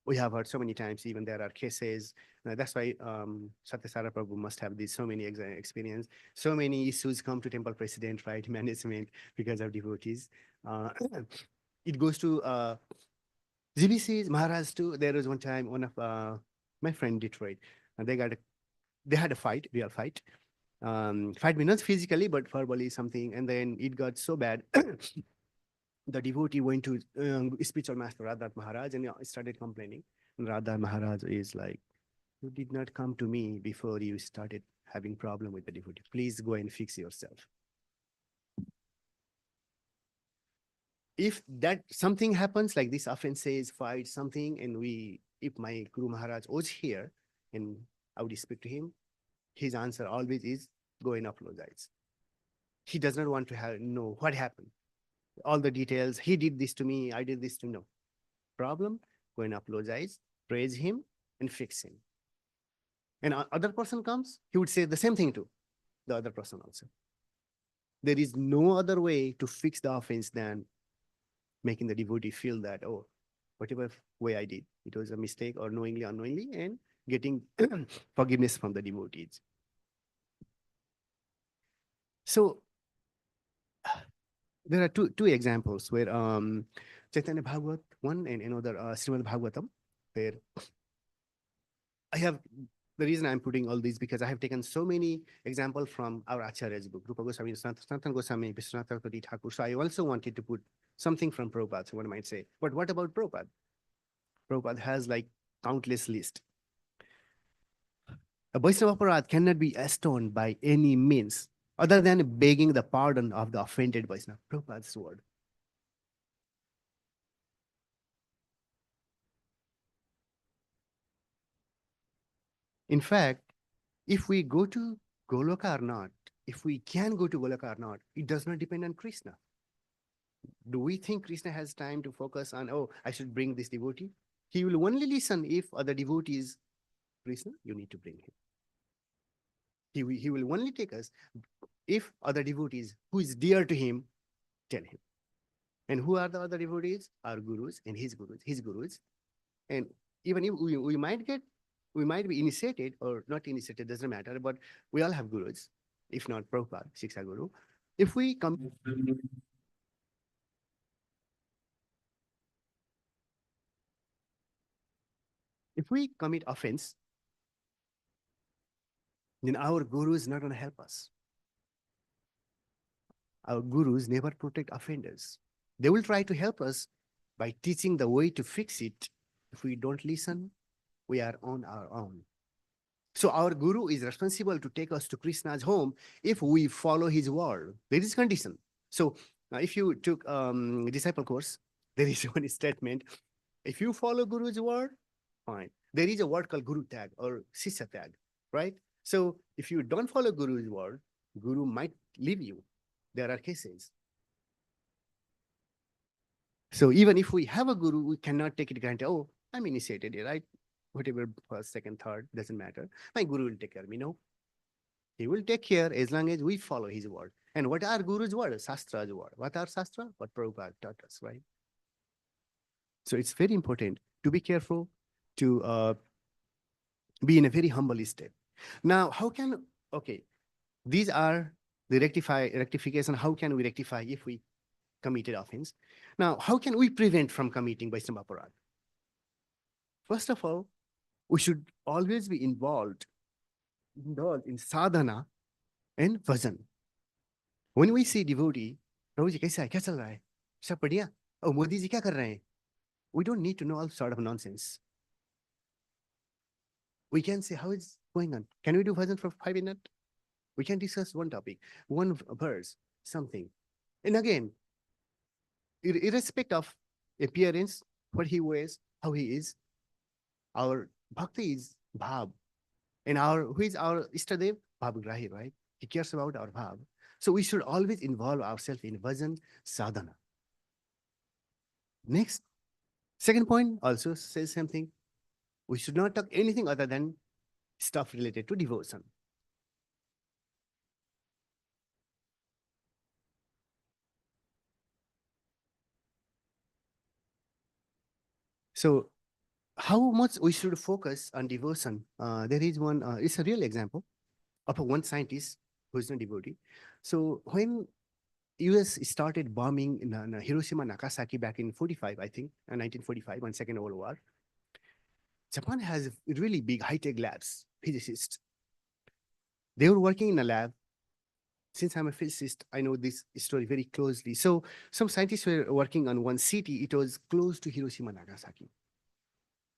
we have heard so many times, even there are cases. That's why Satyasara Prabhu must have these so many experience. So many issues come to temple president, right, management because of devotees. Uh, it goes to GBCs, Maharaj too. There was one time one of my friend Detroit, and they had a fight, real fight. Fight me not physically, but verbally something, and then it got so bad. The devotee went to spiritual master Radha Maharaj and started complaining. And Radha Maharaj is like, you did not come to me before you started having problem with the devotee. Please go and fix yourself. If that something happens like this offenses, fight, something, and if my Guru Maharaj was here and I would speak to him, his answer always is go and apologize. He does not want to know what happened. All the details, he did this to me, I did this to no problem, go and apologize, praise him, and fix him. And other person comes, he would say the same thing to the other person also. There is no other way to fix the offense than making the devotee feel that, oh, whatever way I did, it was a mistake or knowingly, unknowingly, and getting forgiveness from the devotees. So there are two examples where Chaitanya Bhagavat, one, and another Srimad Bhagavatam, where I have the reason I'm putting all these because I have taken so many examples from our Acharya's book, Rupa Goswami, Sanatana Goswami, Vishwanath Thakur. So I also wanted to put something from Prabhupada, so one might say, but what about Prabhupada? Prabhupada has like countless list. A Vaishnava Aparadha cannot be atoned by any means other than begging the pardon of the offended Vaishnava. Prabhupada's word. In fact, if we go to Goloka or not, if we can go to Goloka or not, it does not depend on Krishna. Do we think Krishna has time to focus on, oh, I should bring this devotee? He will only listen if other devotees, Krishna, you need to bring him. He will only take us if other devotees who is dear to him tell him. And who are the other devotees? Our gurus and his gurus. And even if we might be initiated or not initiated, doesn't matter, but we all have gurus, if not Prabhupada, Shiksha Guru. If we come if we commit offense, then our guru is not going to help us. Our gurus never protect offenders. They will try to help us by teaching the way to fix it. If we don't listen, we are on our own. So our guru is responsible to take us to Krishna's home if we follow his word. There is condition. So if you took disciple course, there is one statement. If you follow guru's word, fine. There is a word called guru tag or sisya tag, right? So if you don't follow guru's word, guru might leave you. There are cases. So even if we have a guru, we cannot take it granted. Oh, I'm initiated, right? Whatever first, second, third, doesn't matter. My guru will take care of me. No, he will take care as long as we follow his word. And what are guru's word? Shastra's word. What are Shastra? What Prabhupada taught us, right? So it's very important to be careful, to be in a very humble state. Now, okay, these are the rectification. How can we rectify if we committed offense? Now, how can we prevent from committing Vaishnava Aparadha? First of all, we should always be involved in sadhana and bhajan. When we see devotee, Prabhu ji kaisa hai? Kya chal raha hai? Sab badhiya? Oh, Modi ji kya kar rahe hain? We don't need to know all sort of nonsense. We can say, how is going on? Can we do bhajan for 5 minutes? We can discuss one topic, one verse, something. And again, irrespective of appearance, what he wears, how he is. Our bhakti is bhav. And who is our Istadev? Bhavgrahi, right? He cares about our bhav. So we should always involve ourselves in bhajan sadhana. Next, second point also says something. We should not talk anything other than stuff related to devotion. So how much we should focus on devotion? There is one, it's a real example of one scientist who is a devotee. So when US started bombing in Hiroshima, Nagasaki back in 45, I think, 1945, on Second World War, Japan has really big high-tech labs, physicists. They were working in a lab. Since I'm a physicist, I know this story very closely. So some scientists were working on one city. It was close to Hiroshima, Nagasaki.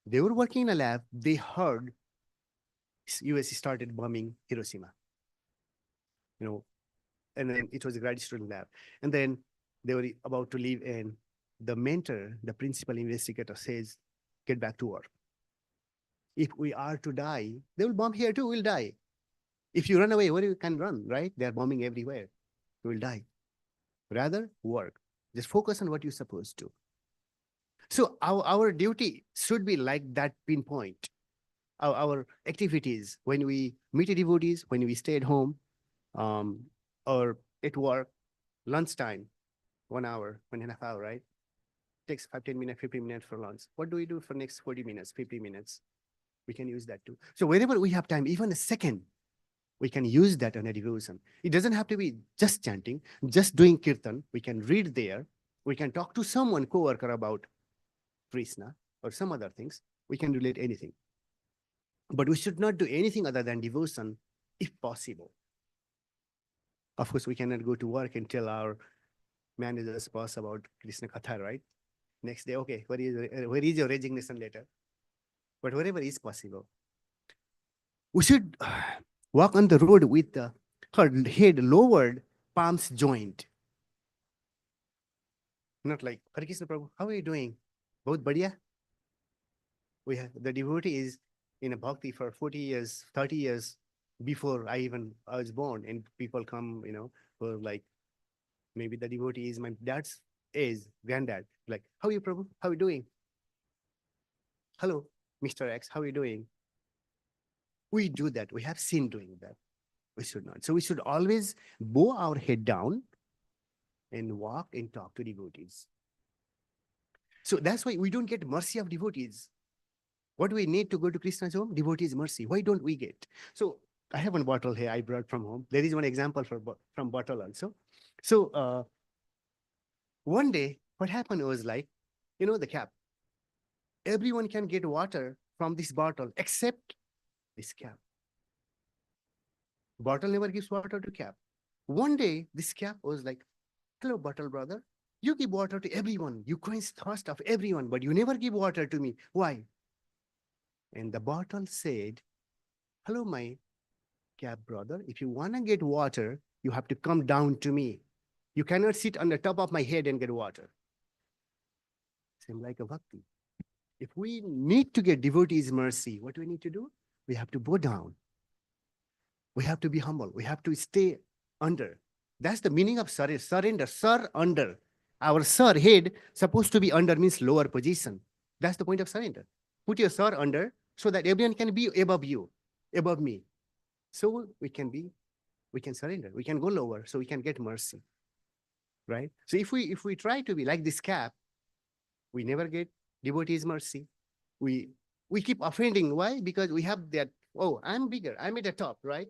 They were working in a lab. They heard US started bombing Hiroshima. And then it was a graduate student lab. And then they were about to leave, and the mentor, the principal investigator, says, get back to work. If we are to die, they will bomb here too, we'll die. If you run away, where you can run, right? They're bombing everywhere. You will die. Rather, work. Just focus on what you're supposed to. So our duty should be like that pinpoint. Our activities, when we meet devotees, when we stay at home, or at work, lunchtime, 1 hour, 1.5 hours, right? Takes 5, 10 minutes, 15 minutes for lunch. What do we do for next 40 minutes, 50 minutes? We can use that too. So whenever we have time, even a second, we can use that on a devotion. It doesn't have to be just chanting, just doing kirtan. We can read there. We can talk to someone, co-worker, about Krishna or some other things. We can relate anything. But we should not do anything other than devotion if possible. Of course, we cannot go to work and tell our manager's boss about Krishna Katha, right? Next day, okay, where is your resignation letter? But wherever is possible. We should walk on the road with her head lowered, palms joined. Not like, Hare Krishna Prabhu, how are you doing? Bahut badhiya. The devotee is in a bhakti for 40 years, 30 years before I was born, and people come, for like, maybe the devotee is my dad's age, granddad. Like, how are you, Prabhu? How are you doing? Hello, Mr. X, how are you doing? We do that. We have seen doing that. We should not. So we should always bow our head down and walk and talk to devotees. So that's why we don't get mercy of devotees. What do we need to go to Krishna's home? Devotees' mercy. Why don't we get? So I have one bottle here I brought from home. There is one example from bottle also. So one day, what happened was like, the cap. Everyone can get water from this bottle except this cap. Bottle never gives water to cap. One day, this cap was like, hello, bottle brother. You give water to everyone. You quench thirst of everyone, but you never give water to me. Why? And the bottle said, hello, my cap brother. If you want to get water, you have to come down to me. You cannot sit on the top of my head and get water. Same like a bhakti. If we need to get devotees' mercy, what do we need to do? We have to bow down. We have to be humble. We have to stay under. That's the meaning of surrender. Sir, under. Our sir, head, supposed to be under means lower position. That's the point of surrender. Put your sir under so that everyone can be above you, above me. So we can surrender. We can go lower so we can get mercy. Right? So if we try to be like this cap, we never get devotees' mercy. We keep offending. Why? Because we have that, oh, I'm bigger. I'm at the top, right?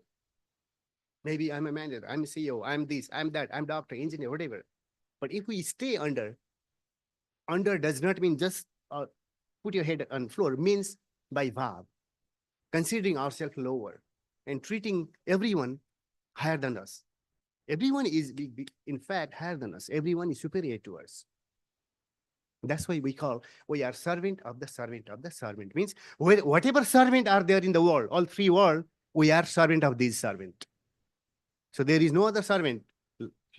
Maybe I'm a manager, I'm a CEO, I'm this, I'm that, I'm doctor, engineer, whatever. But if we stay under does not mean just put your head on floor, means by bhav, considering ourselves lower and treating everyone higher than us. Everyone is, in fact, higher than us. Everyone is superior to us. That's why we are servant of the servant of the servant. Means whatever servant are there in the world, all three world, we are servant of this servant. So there is no other servant,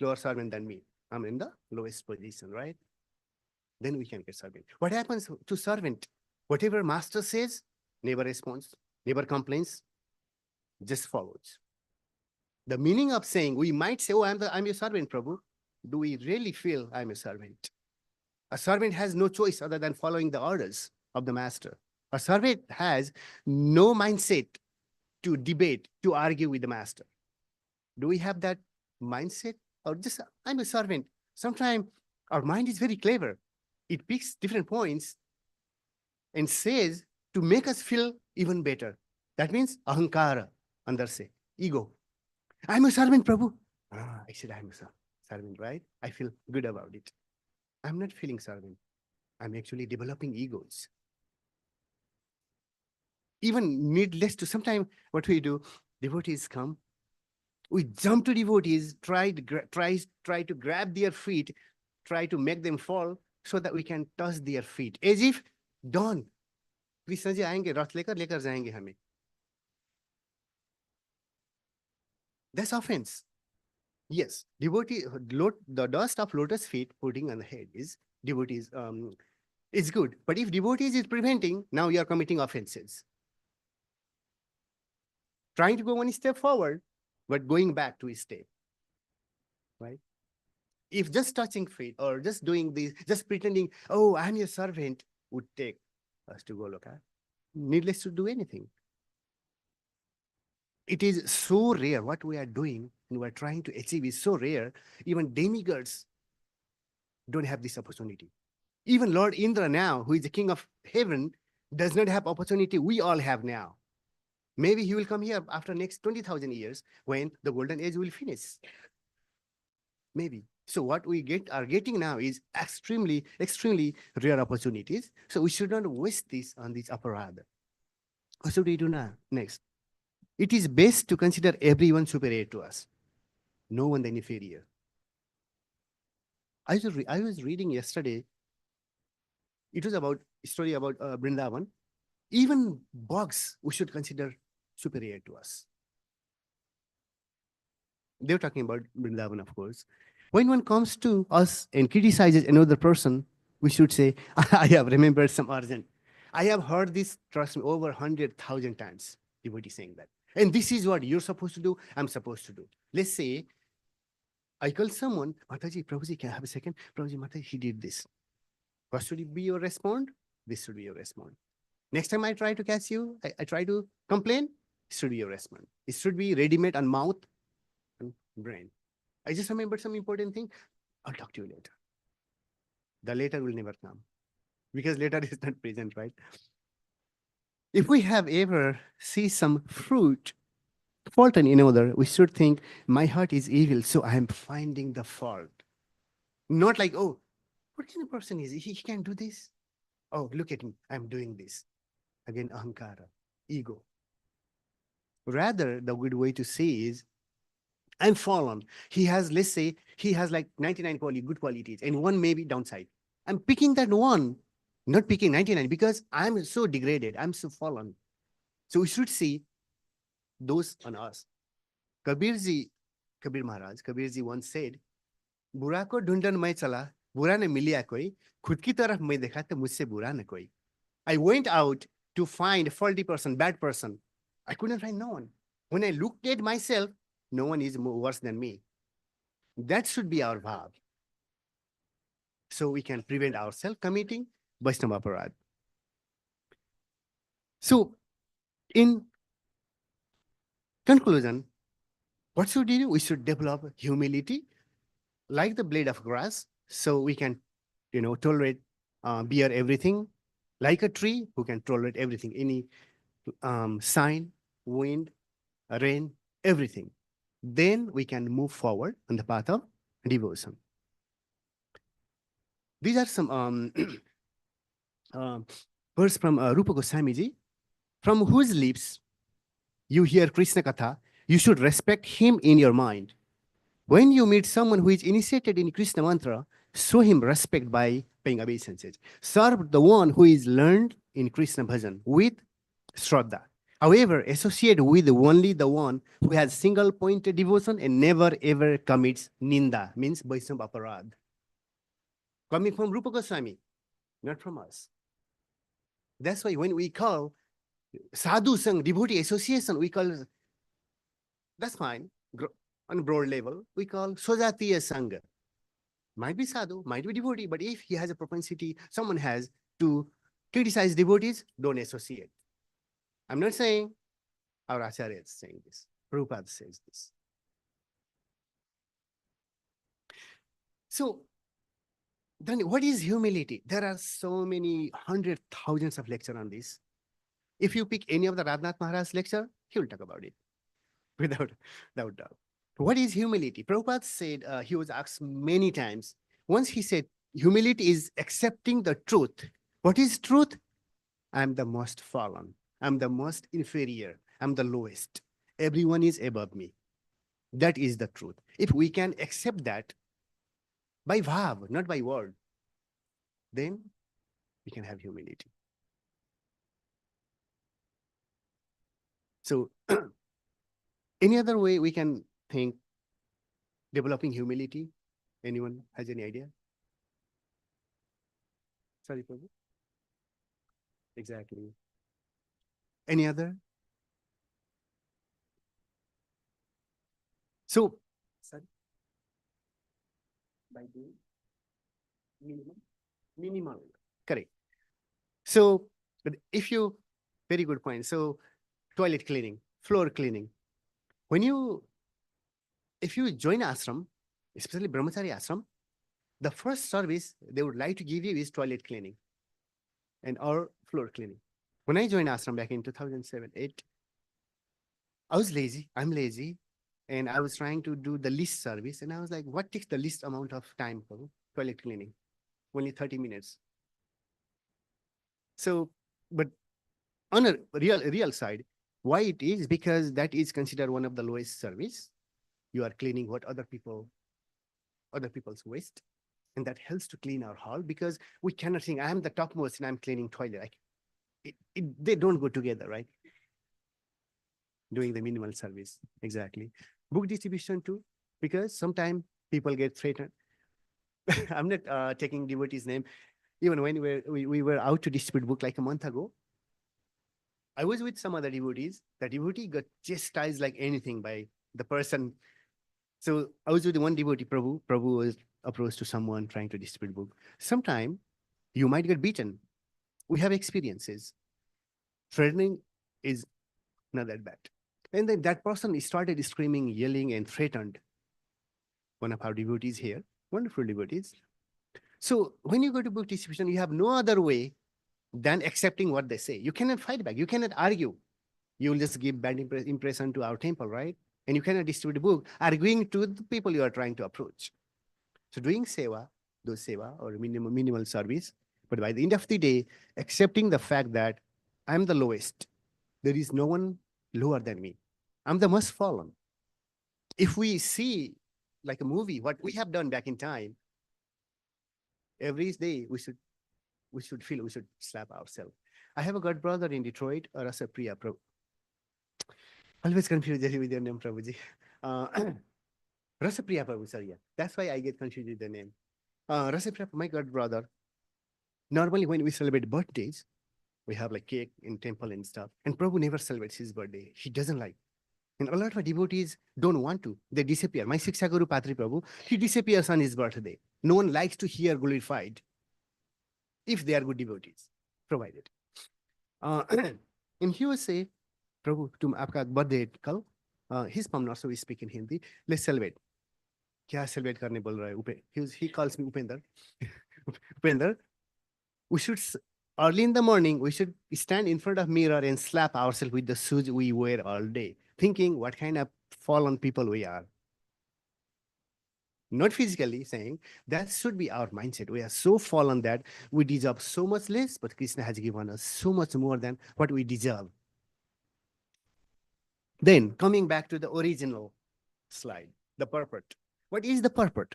lower servant than me. I'm in the lowest position, right? then we can get servant. What happens to servant? Whatever master says, never responds, never complains, just follows. The meaning of saying, we might say, oh, I'm your servant, Prabhu. Do we really feel I'm a servant? A servant has no choice other than following the orders of the master. A servant has no mindset to debate, to argue with the master. Do we have that mindset? Or just, I'm a servant. Sometimes our mind is very clever. It picks different points and says to make us feel even better. That means ahankara, under say, ego. I'm a servant, Prabhu. I said I'm a servant, right? I feel good about it. I'm not feeling servant. I'm actually developing egos. Even needless to, sometimes what we do, devotees come, we jump to devotees, try to grab their feet, try to make them fall so that we can touch their feet. As if, don't. Krishna ji आएंगे रथ लेकर जाएंगे हमें. That's offense. Yes, devotee, the dust of lotus feet putting on the head is devotees. It's good, but if devotees is preventing, now you are committing offenses. Trying to go one step forward, but going back to a step, right? If just touching feet or just doing this, just pretending, oh, I'm your servant, would take us to Goloka, needless to do anything. It is so rare what we are doing and we're trying to achieve is so rare. Even demigods don't have this opportunity. Even Lord Indra now, who is the king of heaven, does not have opportunity we all have now. Maybe he will come here after next 20,000 years when the golden age will finish. Maybe. So what we are getting now is extremely, extremely rare opportunities. So we should not waste this on this aparadha. What should we do now? Next. It is best to consider everyone superior to us. No one inferior. I was reading yesterday. It was about a story about Vrindavan. Even bugs we should consider superior to us. They're talking about Vrindavan, of course. When one comes to us and criticizes another person, we should say, I have remembered some urgent. I have heard this, trust me, over 100,000 times, devotee saying that. And this is what you're supposed to do, I'm supposed to do. Let's say, I call someone, Mataji, Prabhuji, can I have a second? Prabhuji, Mataji, he did this. What should be your response? This should be your response. Next time I try to catch you, I try to complain, it should be your response. It should be ready-made on mouth and brain. I just remembered some important thing. I'll talk to you later. The later will never come because later is not present, right? If we have ever see some fruit fault in another, we should think, my heart is evil, so I am finding the fault. Not like, oh, what kind of person is he? He can do this. Oh, look at me, I'm doing this. Again, ahankara, ego. Rather, the good way to say is, I'm fallen. He has, let's say, he has like 99 good qualities and one maybe downside. I'm picking that one, not picking 99 because I'm so degraded. I'm so fallen. So we should see those on us. Kabir Maharaj once said, बुरा को ढूंढन मैं चला, बुरा ने मिलिया कोई, खुद की तरफ मैं देखा तो मुझसे बुरा न कोई. I went out to find a faulty person, bad person. I couldn't find no one. When I looked at myself, no one is worse than me. That should be our bhav. So we can prevent ourselves committing Vaishnava Aparadha. So, in conclusion, what should we do? We should develop humility like the blade of grass, so we can, tolerate, bear everything, like a tree who can tolerate everything, any sign, wind, rain, everything. Then we can move forward on the path of devotion. These are some verse from Rupa Goswami Ji, from whose lips you hear Krishna Katha, you should respect him in your mind. When you meet someone who is initiated in Krishna mantra, show him respect by paying obeisance. Serve the one who is learned in Krishna bhajan with shraddha. However, associate with only the one who has single-pointed devotion and never ever commits ninda, means Vaishnava Aparadha. Coming from Rupa Goswami, not from us. That's why when we call sadhu sang, devotee association, we call, that's fine. On broad level, we call Sojatiya Sangha. Might be sadhu, might be devotee, but if he has a propensity, someone has to criticize devotees, don't associate. I'm not saying our Acharya is saying this. Prabhupada says this. So then what is humility? There are so many hundred thousands of lectures on this. If you pick any of the Radhanath Maharaj's lecture, he will talk about it without doubt. What is humility? Prabhupada said, he was asked many times. Once he said, humility is accepting the truth. What is truth? I'm the most fallen. I'm the most inferior. I'm the lowest. Everyone is above me. That is the truth. If we can accept that by bhav, not by word, then we can have humility. So any other way we can think developing humility? Anyone has any idea? Sorry, Prabhu. Exactly. Any other? So, sorry. By doing minimal. Correct. So, but if you, very good point. So, toilet cleaning, floor cleaning. If you join ashram, especially brahmachari ashram, the first service they would like to give you is toilet cleaning and or floor cleaning. When I joined ashram back in 2007, 8, I was lazy. I'm lazy. And I was trying to do the least service. And I was like, what takes the least amount of time for toilet cleaning? Only 30 minutes. So, but on a real side, why it is? Because that is considered one of the lowest service. You are cleaning what other people's waste. And that helps to clean our hall because we cannot think I'm the topmost and I'm cleaning toilet. Like, they don't go together, right? Doing the minimal service. Exactly. Book distribution too, because sometimes people get threatened. I'm not taking devotee's name. Even when we were out to distribute book like a month ago, I was with some other devotees. The devotee got chastised like anything by the person. So I was with one devotee, Prabhu. Prabhu was approached to someone trying to distribute book. Sometime you might get beaten. We have experiences. Threatening is not that bad. And then that person started screaming, yelling, and threatened one of our devotees here, wonderful devotees. So when you go to book distribution, you have no other way than accepting what they say. You cannot fight back. You cannot argue. You will just give bad impression to our temple, right? And you cannot distribute a book arguing to the people you are trying to approach. So doing seva, do seva or minimal service, but by the end of the day, accepting the fact that I'm the lowest. There is no one lower than me. I'm the most fallen. If we see like a movie, what we have done back in time, every day we should slap ourselves. I have a god brother in Detroit, Rasa Priya Prabhu. Always confused with your name, Prabhuji. Rasa Priya Prabhu, sorry, yeah. That's why I get confused with the name. Rasa Priya, my god brother. Normally when we celebrate birthdays, we have like cake in temple and stuff. And Prabhu never celebrates his birthday. He doesn't like. And a lot of devotees don't want to. They disappear. My Siksha Guru Patri Prabhu, he disappears on his birthday. No one likes to hear glorified if they are good devotees, provided. And he will say, Prabhu, तुम आपका birthday कल, his mom also we speak in Hindi. Let's celebrate. क्या celebrate करने बोल रहा है? He calls me Upendra. Upendra, we should early in the morning we should stand in front of mirror and slap ourselves with the shoes we wear all day, thinking what kind of fallen people we are. Not physically saying, that should be our mindset. We are so fallen that we deserve so much less, but Krishna has given us so much more than what we deserve. Then coming back to the original slide, the purport. What is the purport?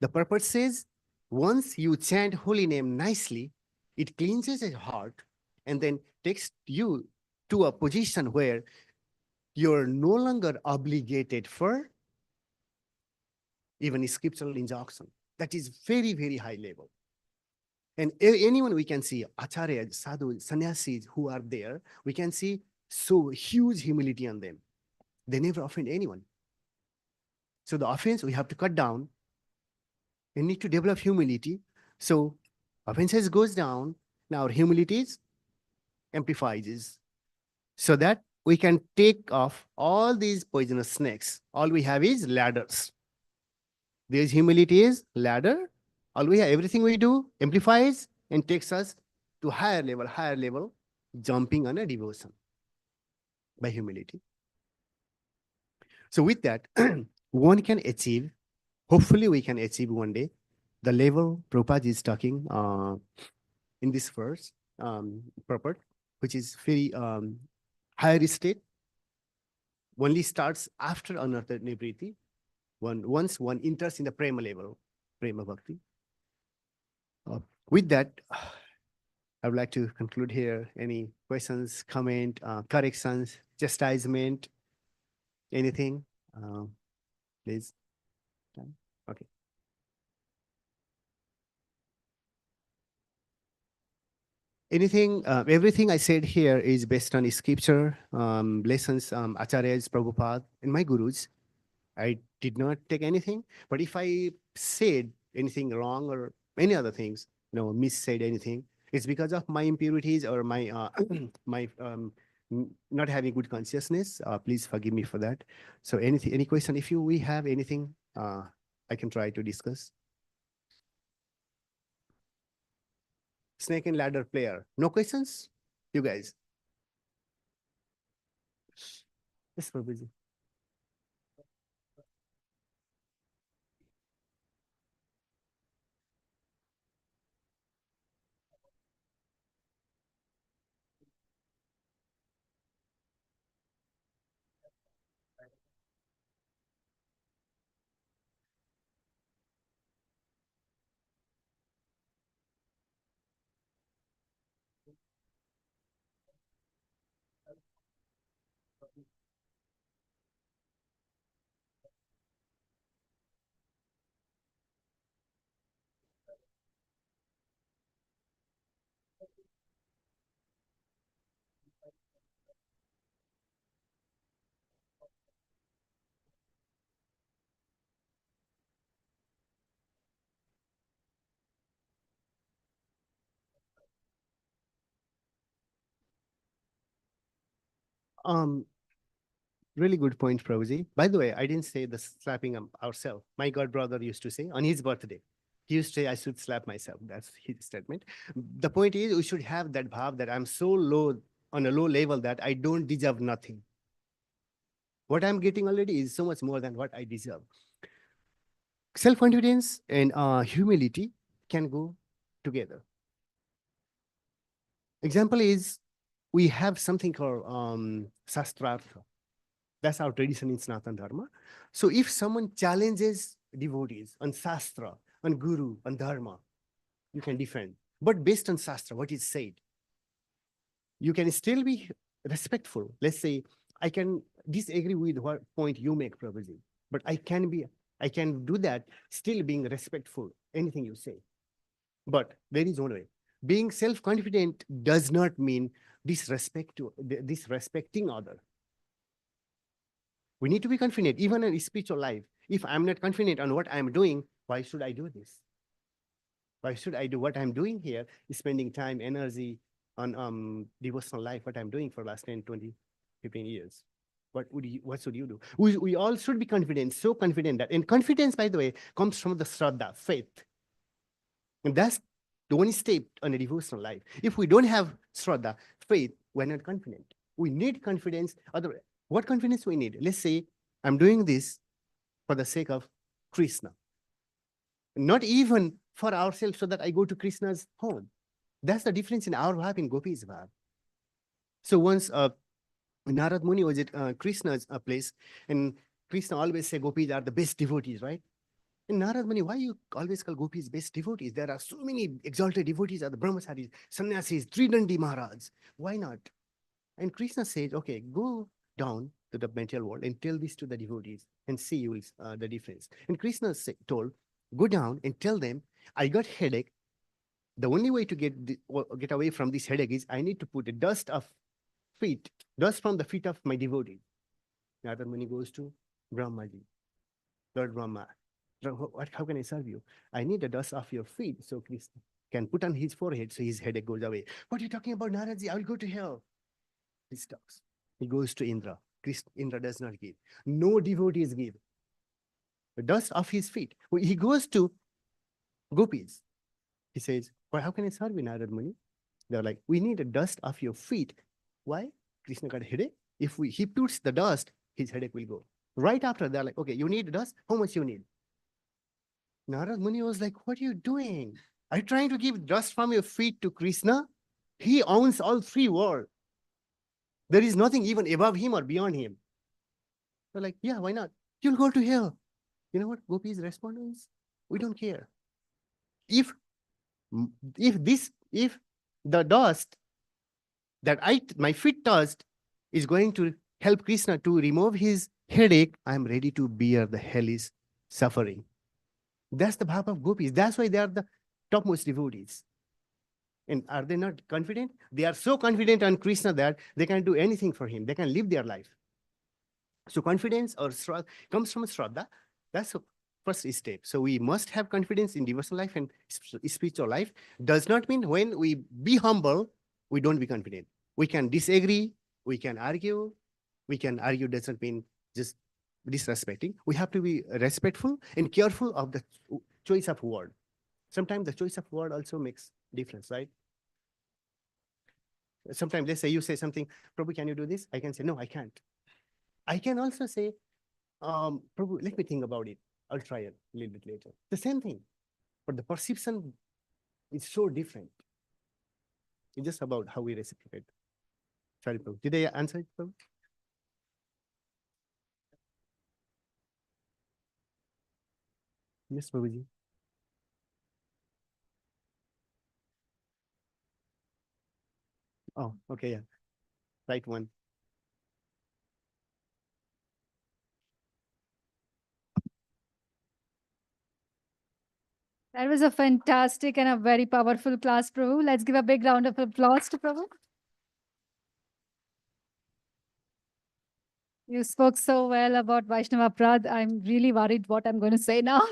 The purport says, once you chant holy name nicely, it cleanses your heart and then takes you to a position where you're no longer obligated for even scriptural injunction. That is very, very high level. And anyone we can see, acharyas, sadhus, sannyasis who are there, we can see so huge humility on them. They never offend anyone. So the offense we have to cut down and need to develop humility. So offenses goes down, now our humility is amplifies so that we can take off all these poisonous snakes. All we have is ladders. There's humility is ladder. All we have, everything we do amplifies and takes us to higher level, jumping on a devotion by humility. So with that, one can achieve, hopefully we can achieve one day, the level Prabhupada is talking in this verse, purport, which is very higher state, only starts after another nibriti, once one enters in the prema level, prema bhakti. With that, I would like to conclude here. Any questions, comment, corrections, chastisement, anything, please? Okay. Anything, everything I said here is based on scripture, lessons, acharyas, Prabhupada, and my gurus. I did not take anything, but if I said anything wrong or any other things, missaid anything, it's because of my impurities or my my not having good consciousness. Please forgive me for that. So any question? If we have anything, I can try to discuss. Snake and ladder player. No questions, you guys. Yes, Prabhuji. Um, Really good point, Prabhuji. By the way, I didn't say the slapping ourselves. My god brother used to say on his birthday, he used to say I should slap myself. That's his statement. The point is we should have that bhav that I'm so low on a low level that I don't deserve nothing. What I'm getting already is so much more than what I deserve. Self-confidence and humility can go together. Example is we have something called Sastrartha. That's our tradition in Sanatana Dharma. So if someone challenges devotees on Shastra, on Guru, on Dharma, you can defend. But based on Shastra, what is said, you can still be respectful. Let's say, I can disagree with what point you make, Prabhuji, but I can do that still being respectful, anything you say. But there is one way. Being self-confident does not mean disrespecting other. We need to be confident, even in spiritual life. If I'm not confident on what I'm doing, why should I do this? Why should I do what I'm doing here, spending time, energy on devotional life, what I'm doing for the last 10, 20, 15 years? What should you do? We all should be confident, so confident that, and confidence, by the way, comes from the Shraddha, faith. And that's the one step on a devotional life. If we don't have Shraddha, faith, we're not confident. We need confidence. Otherwise, what confidence we need? Let's say I'm doing this for the sake of Krishna. Not even for ourselves so that I go to Krishna's home. That's the difference in our bhav and Gopi's bhav. So once Narad Muni was at Krishna's place, and Krishna always say Gopis are the best devotees, right? And Narad Muni, why you always call Gopis best devotees? There are so many exalted devotees, are the Brahmacharis, sannyasis, Tridandi Maharaj. Why not? And Krishna says, okay, go down to the material world and tell this to the devotees and see you the difference. And Krishna told, go down and tell them, I got headache. The only way to get away from this headache is I need to put the dust from the feet of my devotee. Narad Muni goes to Brahmaji, Lord Brahma. How can I serve you? I need the dust off your feet so Krishna can put on his forehead so his headache goes away. What are you talking about, Naradji? I will go to hell. He stops. He goes to Indra. Indra does not give. No devotees give. The dust off his feet. He goes to gopis. He says, well, how can I serve you, Narad Muni? They're like, we need the dust off your feet. Why? Krishna got a headache. If he puts the dust, his headache will go. Right after, they're like, okay, you need dust? How much you need? Narad Muni was like, what are you doing? Are you trying to give dust from your feet to Krishna? He owns all three worlds. There is nothing even above him or beyond him. They're like, yeah, why not? You'll go to hell. You know what Gopi's response is? We don't care. If the dust that my feet touched is going to help Krishna to remove his headache, I'm ready to bear the hellish suffering. That's the bhava of gopis. That's why they are the topmost devotees. And are they not confident? They are so confident on Krishna that they can do anything for him. They can live their life. So confidence or comes from Shraddha. That's the first step. So we must have confidence in devotional life and spiritual life. Does not mean when we be humble, we don't be confident. We can disagree. We can argue. We can argue doesn't mean just disrespecting. We have to be respectful and careful of the choice of word. Sometimes the choice of word also makes difference, right? Sometimes let's say you say something, Prabhu, can you do this? I can say, no, I can't. I can also say, Prabhu, let me think about it. I'll try it a little bit later. The same thing, but the perception is so different. It's just about how we reciprocate. Sorry, Prabhu. Did I answer it, Prabhu? Yes, Prabhuji. Oh, okay, yeah. Right one. That was a fantastic and a very powerful class, Prabhu. Let's give a big round of applause to Prabhu. You spoke so well about Vaishnava Apardha. I'm really worried what I'm going to say now.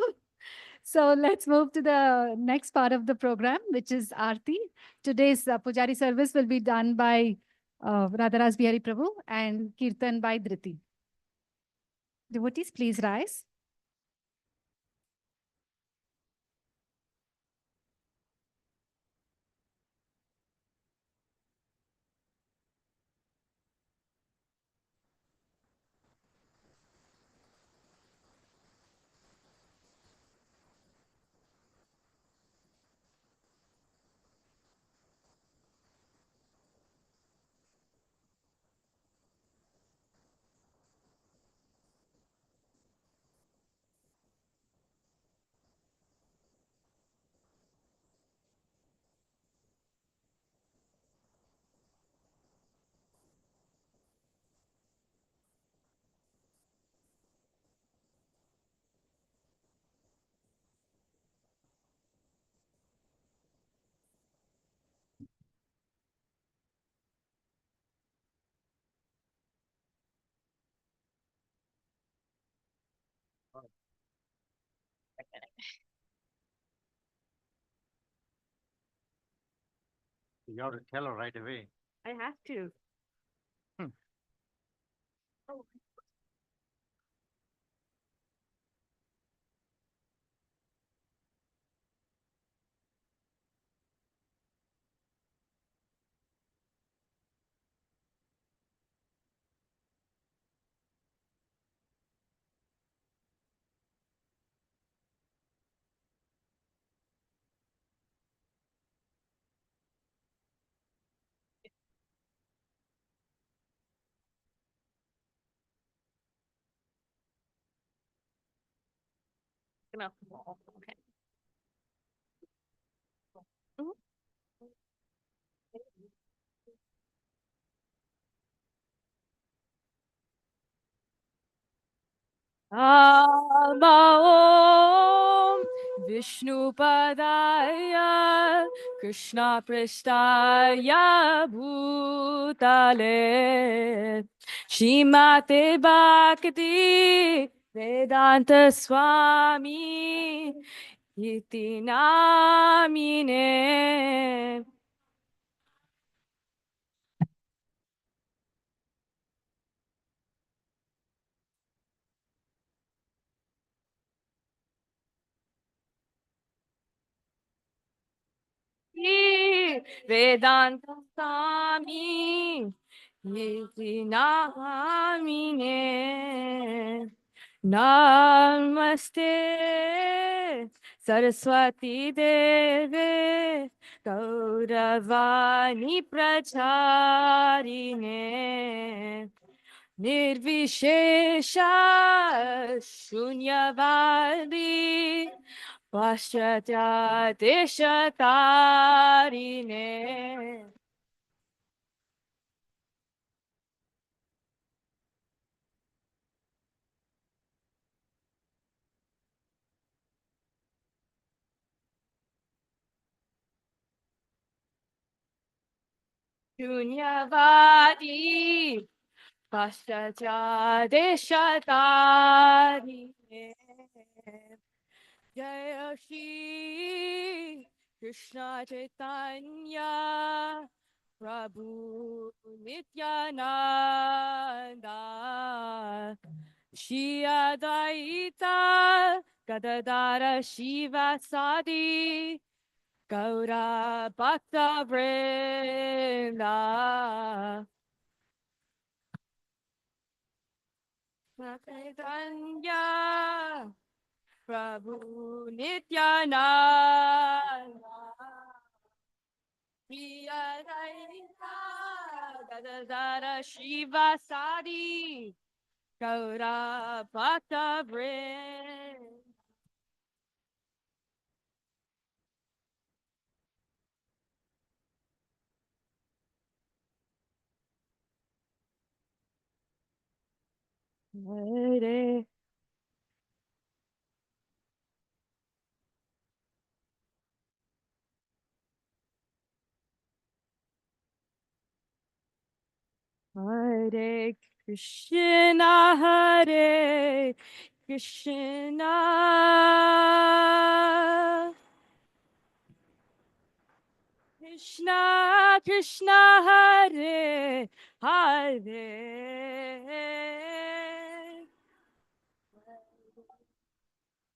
So let's move to the next part of the program, which is Arati. Today's Pujari service will be done by Radharas Bihari Prabhu and Kirtan by Dhriti. Devotees, please rise. You have to tell her right away. I have to. Okay. Alma Om Vishnu Padaya Krishna Prasthaya Bhutale Shrimate Bhakti Vedanta Swami Iti Namine Vedanta Swami Iti Namine Namaste Saraswati Deve Gauravani Pracharine Nirvishesha Shunyavadi Paschatya Deshatarine Shunyavadi Paschatya Deshatarine Jaya Shri Krishna Chaitanya Prabhu Nityananda Shri Advaita Gadadara Shiva Sadi Gaura Bhakta Vrinda Chaitanya Prabhu Nityananda Priya Gadadara Shiva Sadi Gaura Bhakta Vrinda Hare Hare Krishna Hare Krishna Krishna Krishna Hare Hare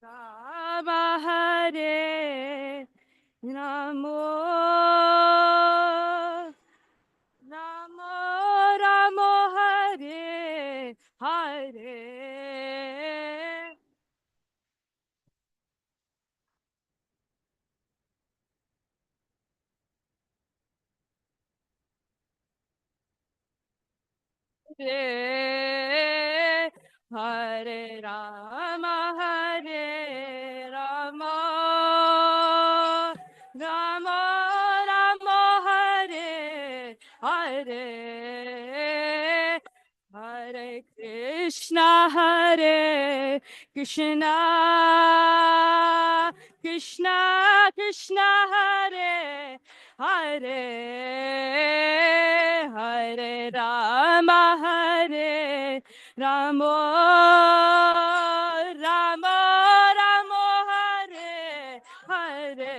Rama Hare Namo Namo Ramo Hare Hare Hare Hare Rama Hare Rama Rama Rama Hare Hare Hare Krishna Hare Krishna Krishna Krishna Hare Hare Hare Rama Hare Ramo Ramo Ramo Hare Hare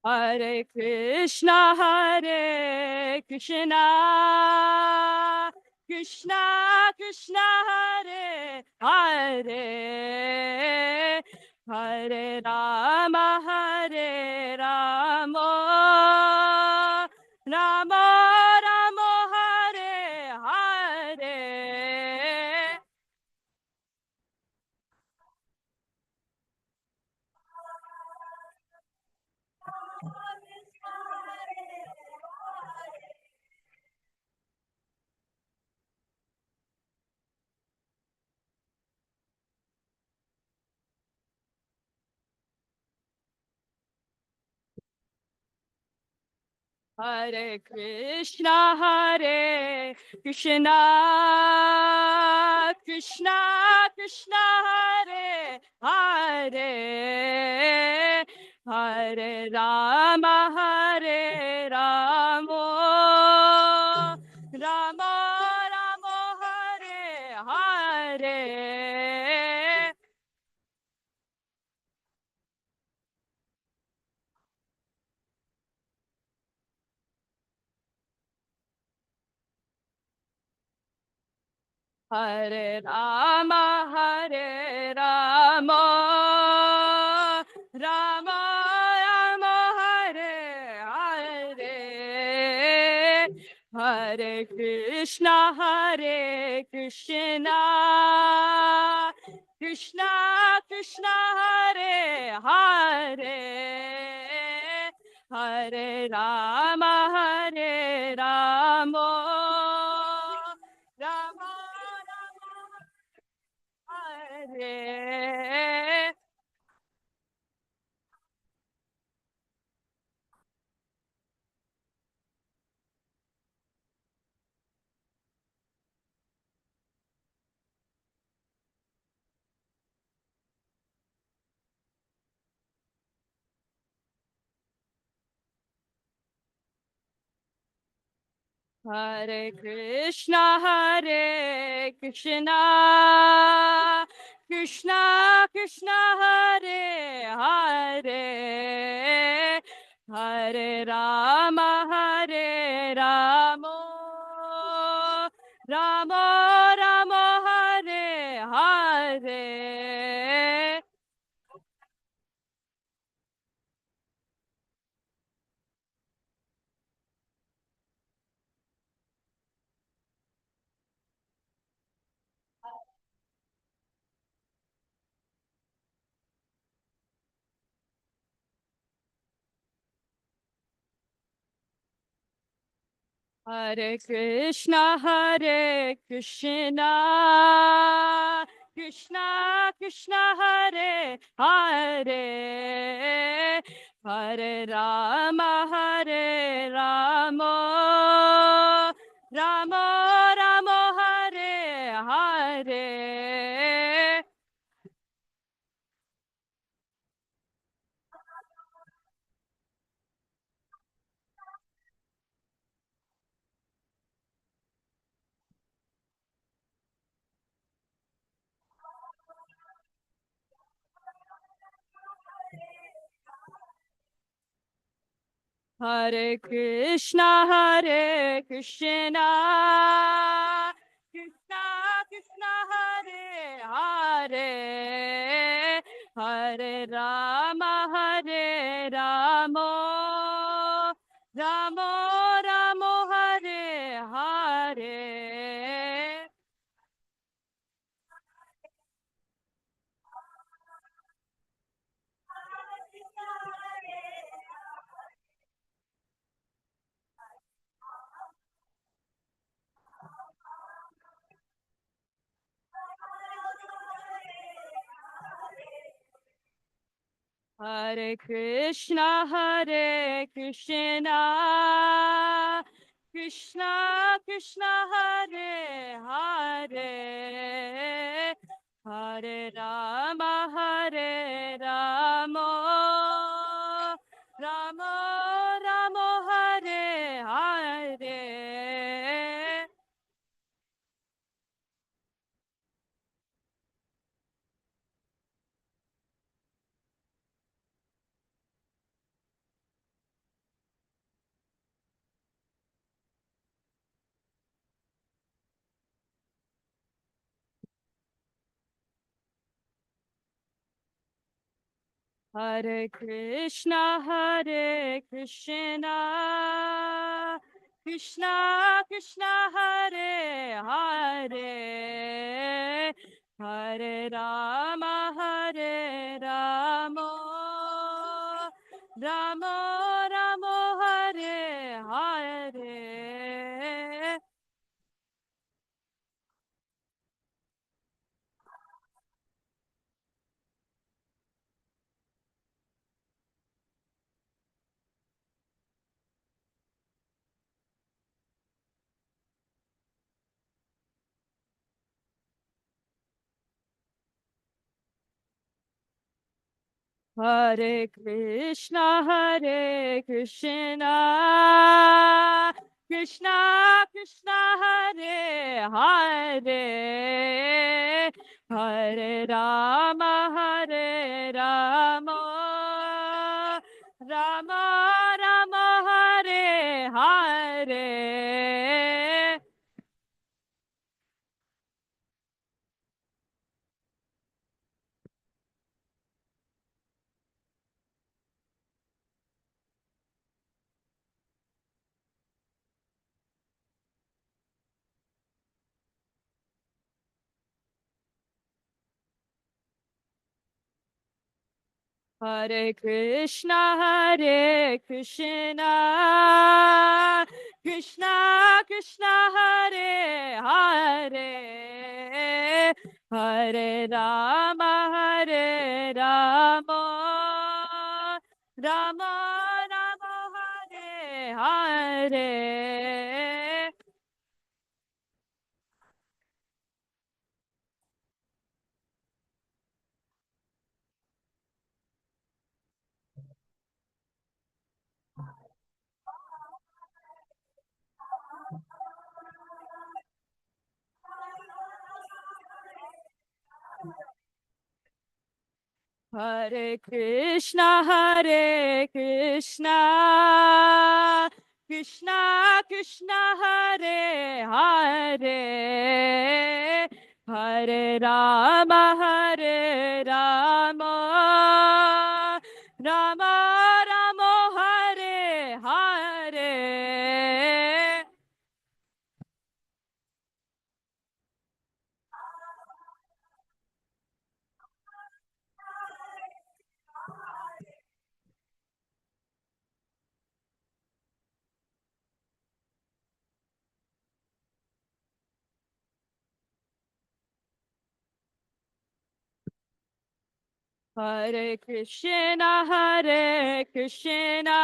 Hare Krishna, Hare Krishna, Krishna Krishna, Hare Hare, Hare Rama, Hare Rama, Rama Rama, Hare Hare. Hare Krishna, Krishna Krishna, Hare Hare Rama, Rama Rama, Hare Hare. Hare Rama, Rama Rama, Hare Hare. Hare Krishna, Krishna Krishna, Hare Hare. Hare Rama, Rama Rama, Hare. Hare Krishna, Krishna Krishna, Hare Hare. Hare Rama, Rama Rama Rama, Hare Hare. Hare Krishna, Krishna Krishna, Hare Hare. Hare Rama, Rama Rama, Hare Hare. Hare Krishna, Krishna Krishna, Hare Hare. Hare Rama, Rama Rama Rama, Hare Hare. Hare Krishna, Krishna Krishna, Hare Hare. Hare Rama, Rama Rama Rama, Hare Hare. Hare Krishna, Krishna Krishna, Hare Hare. Hare Rama, Rama Rama Rama, Hare Hare. Hare Krishna, Hare Krishna, Krishna Krishna, Hare Hare, Hare Rama, Hare Rama, Rama Rama, Hare Hare. Hare Krishna, Hare Krishna, Krishna Krishna, Hare Hare, Hare Rama, Hare Rama, Rama Rama, Hare Hare. Hare Krishna, Hare Krishna, Krishna Krishna, Hare Hare, Hare Rama, Hare Rama, Rama Rama, Hare Hare. Hare Krishna, Hare Krishna,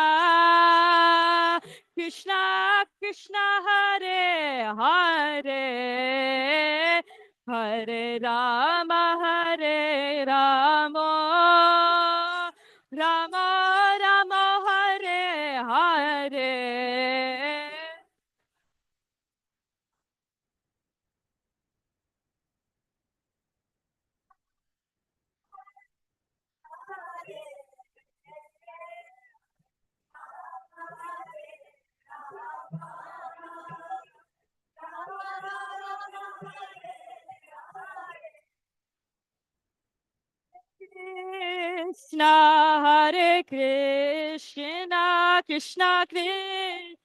Krishna Krishna, Hare Hare, Hare Rama, Hare Rama, Rama Rama, Hare Hare. Krishna, Hare Krishna, Krishna Krishna,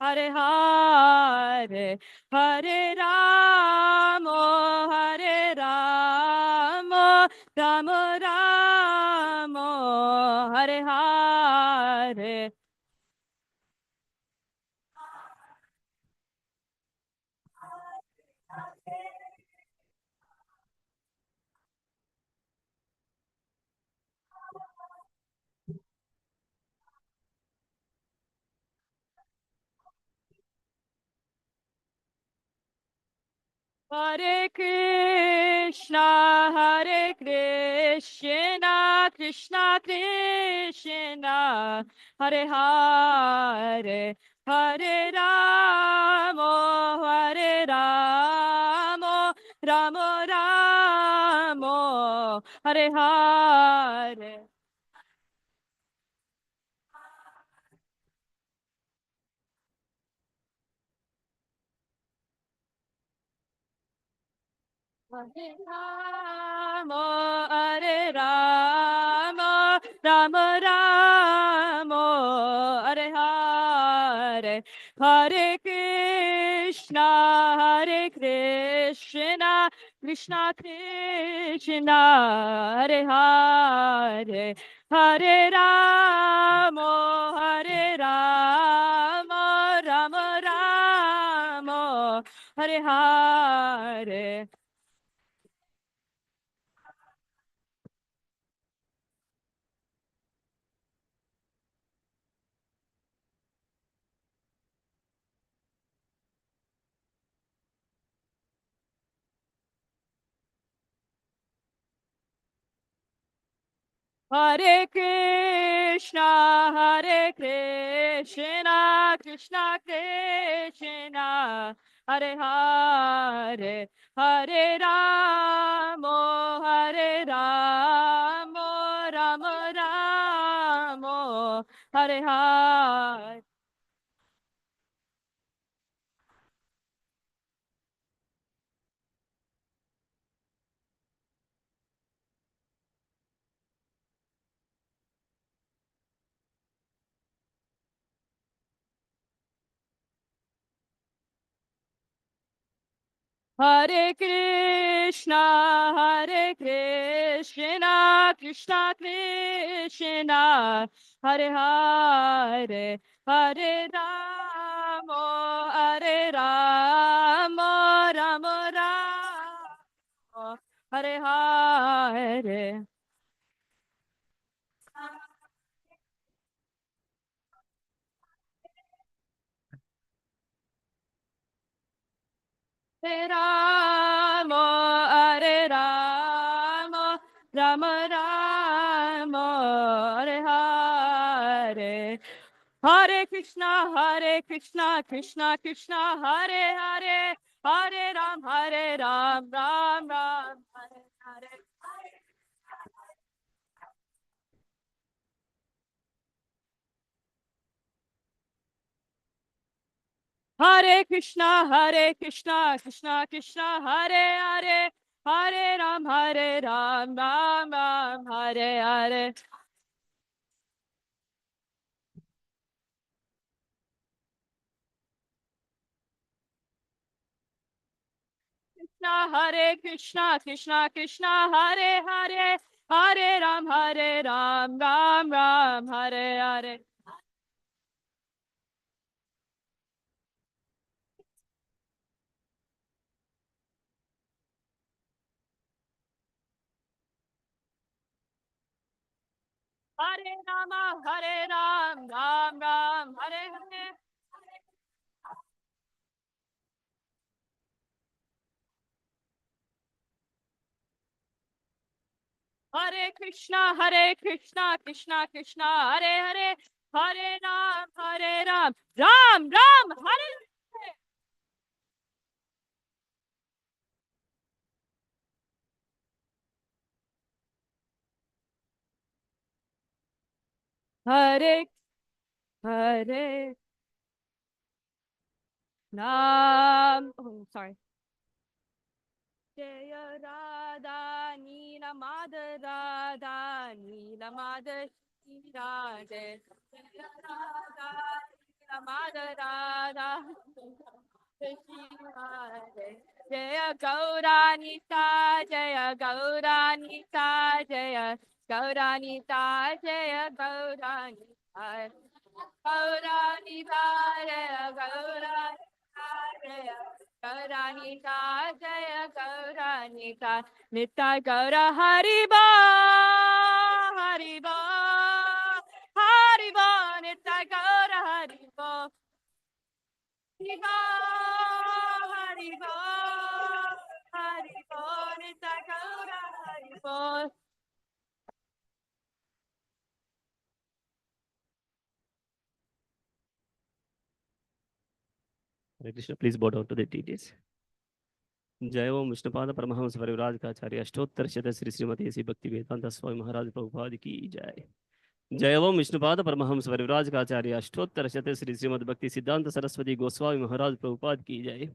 Hare Hare, Hare Ramo, Hare Ramo, Ramo Ramo, Hare Hare. Hare Krishna, Hare Krishna, Krishna Krishna, Hare Hare, Hare Ramo, Hare Ramo, Ramo Ramo, Hare Hare. Hare Ramo, Hare Ramo, Rama Ramo, Hare Hare, Hare Krishna, Hare Krishna, Krishna Krishna, Hare Hare, Hare Ramo, Hare Ramo, Rama Ramo, Hare Hare. Hare Krishna, Krishna Krishna, Hare Hare, Hare Ramo, Hare Ramo, Rama Ramo, Hare Hare. Hare Krishna, Krishna Krishna, Hare Hare, Hare Ramo, Hare Ramo, Rama Ramo, Hare Hare. Hare Ramo, Hare Ramo, Rama Ramo, Hare Hare. Hare Krishna, Krishna Krishna, Hare Hare, Hare Ram, Ram Ram, Hare Hare. Hare Krishna, Krishna Krishna, Hare Hare, Hare Ram, Ram Ram, Hare Hare. Krishna, Krishna, Hare Hare, Hare Ram, Ram Ram, Hare Hare. Hare Rama, Hare Ram, Ram Ram, Hare Hare. Hare Krishna, Krishna Krishna, Hare Hare, Hare Ram, Ram Ram, Hare Hare. Hare Hare Nam. Oh, sorry. Jaya Radha Nila Madhara Radha Nila Madhara Radhe Jaya Radha Nila Madhara Radha Jaya Gauranita Jaya Gauranita Jaya Gauranita Jaya Gauranita Gauranita Jaya Gauranita Jaya Gauranita Jaya Gauranita Nitya Gaura Hariba Hariba Hariba Nitya Gaura Hariba Hariba Hariba Hariba Nitya Gaura Hariba. Hare Krishna, please bow down to the deities. जय ओम विष्णुपाद परमहंस परिव्राज काचार्य अष्टोत्तर शत श्री श्रीमती श्री भक्ति वेदांत स्वामी महाराज प्रभुपाद की जय। जय ओम विष्णुपाद परमहंस परिव्राज काचार्य अष्टोत्तर शत श्री श्रीमद भक्ति सिद्धांत सरस्वती गोस्वामी महाराज प्रभुपाद की जय।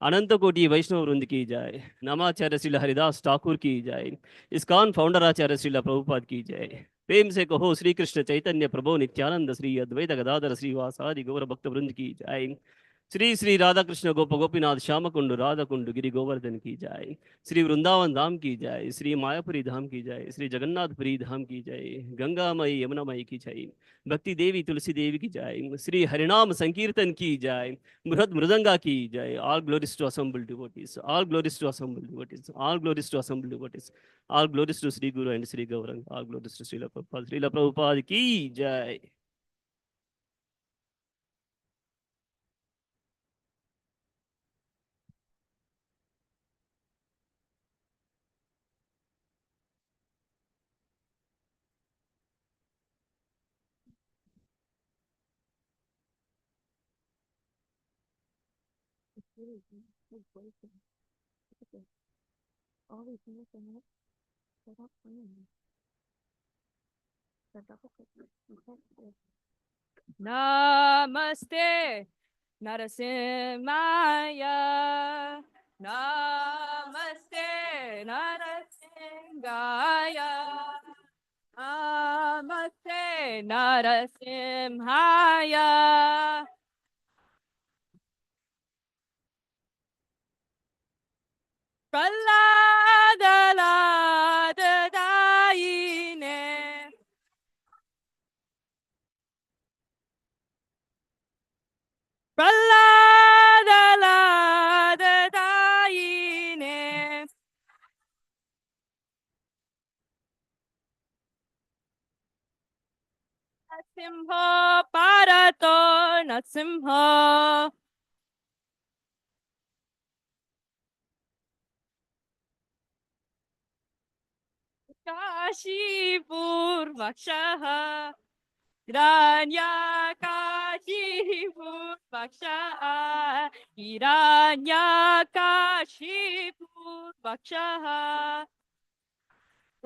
अनंत कोटि वैष्णव वृंद की जय। नामाचार्य श्रील हरिदास ठाकुर की जय। इस्कॉन फाउंडर आचार्य श्रील प्रभुपाद की जय। प्रेम से कहो श्री कृष्ण चैतन्य प्रभु नित्यानंद श्री अद्वैत गदाधर श्रीवासादि गौर भक्त वृंद की जय। श्री श्री राधा कृष्ण गोप गोपीनाथ श्याम कुंड राधा कुंड गिरी गोवर्धन की जय। श्री वृंदावन धाम की जय। श्री मायापुरी धाम की जय। श्री जगन्नाथपुरी धाम की जय। गंगामयी यमुनामयी की जय। भक्ति देवी तुलसी देवी की जय। श्री हरिनाम संकीर्तन की जय। बृहद मृदंगा की जय। All glories to assembled devotees. All glories to assembled devotees. All glories to assembled devotees. All glories to Sri Guru and Sri Gaurang. All glories to Srila Prabhupada. Srila Prabhupada की जय। Namaste, Narasimhaya. Namaste, Narasimhaya. Namaste, Narasimhaya. Praladadayine. Praladadayine. Nasimho parato nasimho. Kashipur Vakshaha. Hiranyakashipu Vaksha Hiranyakashipu Vaksha.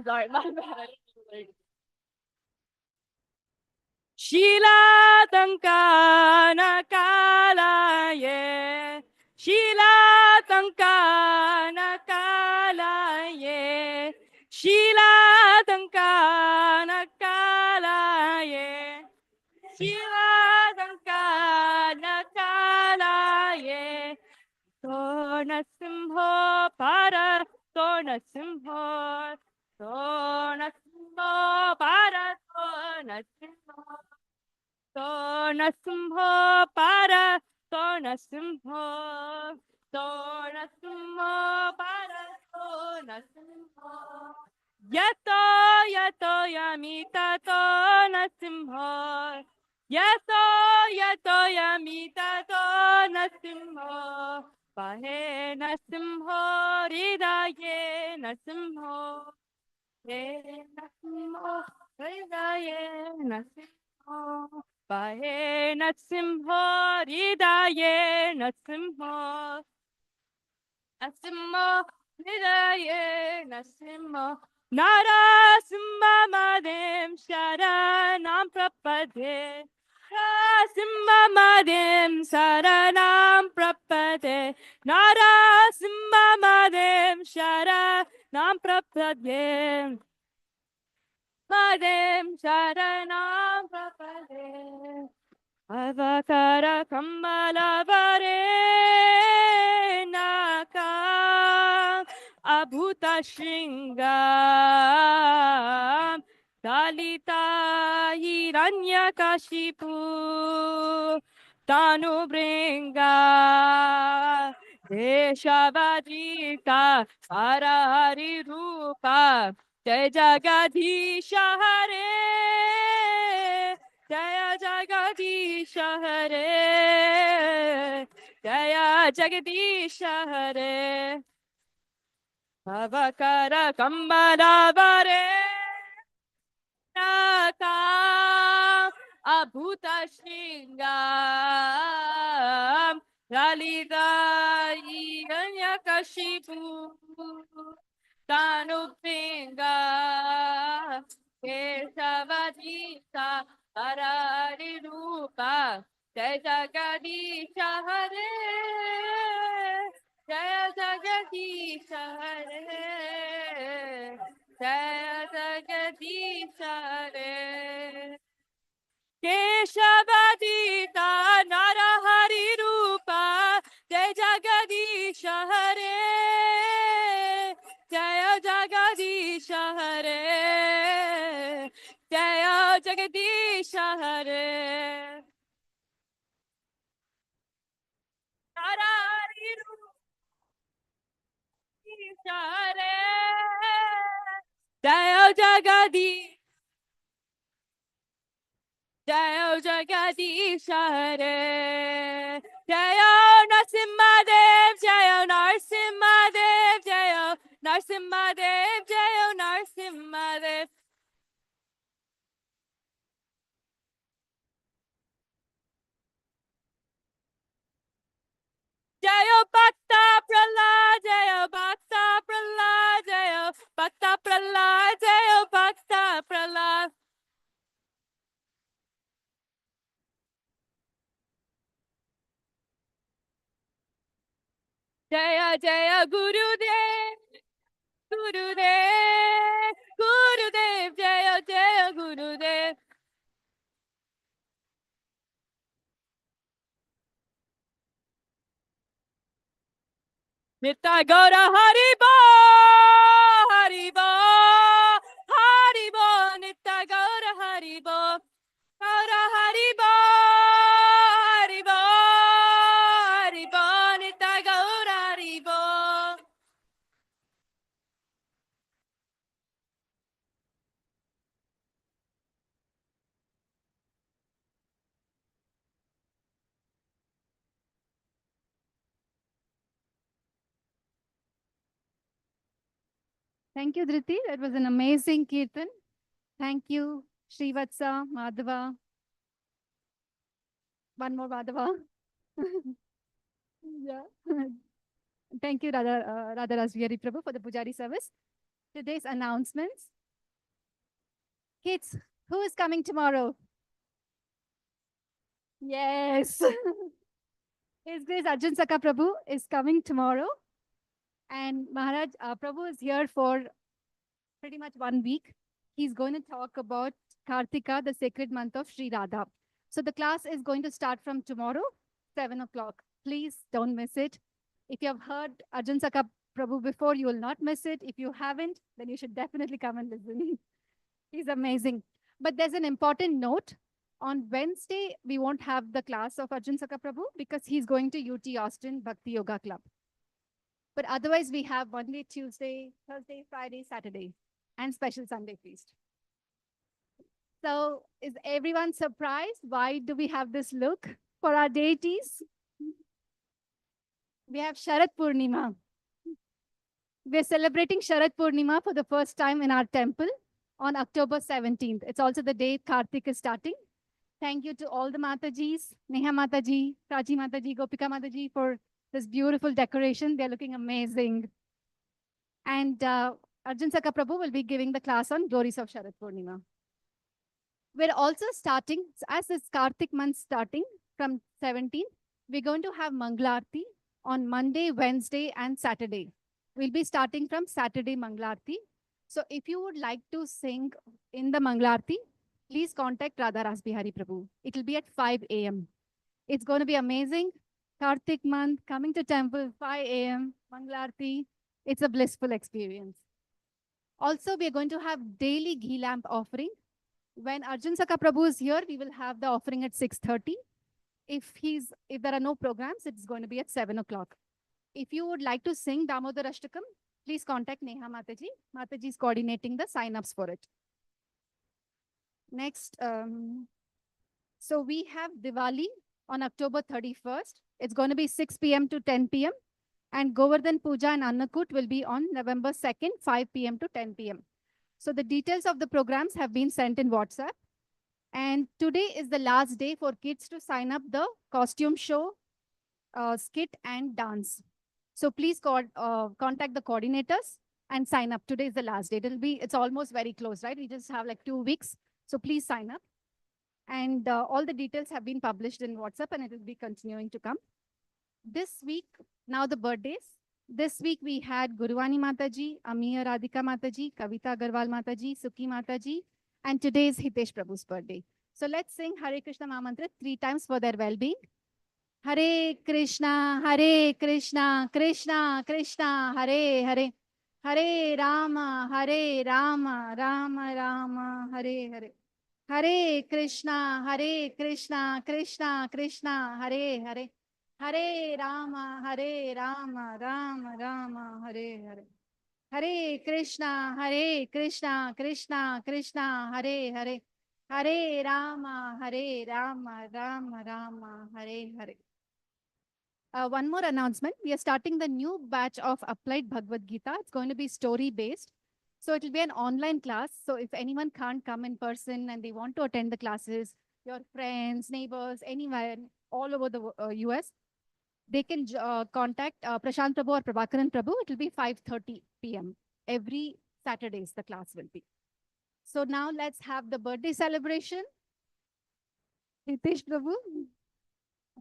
Sorry, my bad. Shila Tankana Kalaye. Shila Tankana Kalaye. Shila Tankana Kalaye. Shivadankanakalaye. Tonasimho para tonasimho. Tonasimho para tonasimho. Tonasimho para tonasimho. Tonasimho para tonasimho. Yato yato yamita to nasimho. Yato yato yamita to nasimho. Pahe nasimho ridaye nasimho. He nasimho ridaye nasimho. Pahe nasimho ridaye nasimho. Nasimho ridaye nasimho. Narasimha Madem Sharanam Prapade. Narasimha Madem Sharanam Prapade. Narasimha Madem Sharanam Prapade. Madem Sharanam Prapade. Avakara Kamalavare Naka Abhuta Shringam Dalita Hiranyakashipu Tanu Bringa Deshavadita Arahari Rupa Jai Jagadisha Hare Jaya Jagadisha Hare Jaya Jagadisha Hare Avakara Kambalavare Naka Abhuta Shringam Lalita Hiranyakashipu Tanupinga Keshavadita Arari Rupa Jai Jagadisha Hare Jaya Jagadisha Hare Jaya Jagadisha Hare Keshavadita Narahari Rupa Jai Jagadisha Hare Jaya Jagadisha Hare Jaya Jagadisha Hare Narahari Rupa Hare Jaya Jagadisha Jaya Jagadisha Hare Jaya Narsimhadev Jaya Narsimhadev Jaya Narsimhadev Jaya Narsimhadev Jaya Bhakta Prahlad, Jaya Bhakta Prahlad, Jaya Bhakta Prahlad, Jaya Bhakta Prahlad. Jaya Jaya Gurudev, Gurudev, Gurudev, Jaya Jaya Gurudev. Nitya Gaura Haribo, Haribo, Haribo, Nitya Gaura Haribo, Gaura Haribo, Haribo, Haribo, Nitya Gaura Haribo. Thank you, Dhriti. That was an amazing Kirtan. Thank you, Srivatsa, Madhava. One more Madhava. Yeah. Thank you, Radha Rasbihari Prabhu, for the Pujari service. Today's announcements. Kids, who is coming tomorrow? Yes. His Grace Arjun Saka Prabhu is coming tomorrow. And Maharaj Prabhu is here for pretty much 1 week. He's going to talk about Kartika, the sacred month of Sri Radha. So the class is going to start from tomorrow, 7 o'clock. Please don't miss it. If you have heard Arjun Saka Prabhu before, you will not miss it. If you haven't, then you should definitely come and listen. He's amazing. But there's an important note. On Wednesday, we won't have the class of Arjun Saka Prabhu because he's going to UT Austin Bhakti Yoga Club. But otherwise, we have Monday, Tuesday, Thursday, Friday, Saturday, and special Sunday feast. So is everyone surprised? Why do we have this look for our deities? We have Sharat Purnima. We're celebrating Sharat Purnima for the first time in our temple on October 17th. It's also the day Kartik is starting. Thank you to all the Matajis, Neha Mataji, Prachi Mataji, Gopika Mataji for this beautiful decoration. They're looking amazing. And Arjun Saka Prabhu will be giving the class on glories of Sharat Purnima. We're also starting, as this Kartik month starting from 17th, we're going to have Manglarti on Monday, Wednesday, and Saturday. We'll be starting from Saturday Manglarti. So if you would like to sing in the Manglarti, please contact Radha Rasbihari Prabhu. It will be at 5 a.m. It's going to be amazing. Kartik month, coming to temple, 5 a.m., Manglarti. It's a blissful experience. Also, we are going to have daily ghee lamp offering. When Arjun Saka Prabhu is here, we will have the offering at 6:30. If there are no programs, it's going to be at 7 o'clock. If you would like to sing Damodar Ashtakam, please contact Neha Mataji. Mataji is coordinating the sign-ups for it. Next, so we have Diwali on October 31st. It's going to be 6 p.m. to 10 p.m. And Govardhan Puja and Annakut will be on November 2nd, 5 p.m. to 10 p.m. So the details of the programs have been sent in WhatsApp. And today is the last day for kids to sign up the costume show, skit and dance. So please contact the coordinators and sign up. Today is the last day. It's almost very close, right? We just have like 2 weeks. So please sign up. And all the details have been published in WhatsApp and it will be continuing to come. This week, now the birthdays. This week we had Guruvani Mataji, Amiya Radhika Mataji, Kavita Agarwal Mataji, Suki Mataji, and today is Hitesh Prabhu's birthday. So let's sing Hare Krishna Mahamantra 3 times for their well-being. Hare Krishna, Krishna Krishna, Hare Hare, Hare Rama, Rama Rama, Hare Hare. Hare Krishna, Krishna Krishna, Hare Hare. Hare Rama, Rama Rama, Hare Hare. Hare Krishna, Krishna Krishna, Hare Hare. Hare Rama, Rama Rama, Hare Hare. One more announcement. We are starting the new batch of Applied Bhagavad Gita. It's going to be story-based. So it will be an online class. So if anyone can't come in person and they want to attend the classes, your friends, neighbors, anywhere, all over the US, they can contact Prashant Prabhu or Prabhakaran Prabhu. It will be 5:30 p.m. Every Saturdays the class will be. So now let's have the birthday celebration. Hitesh Prabhu.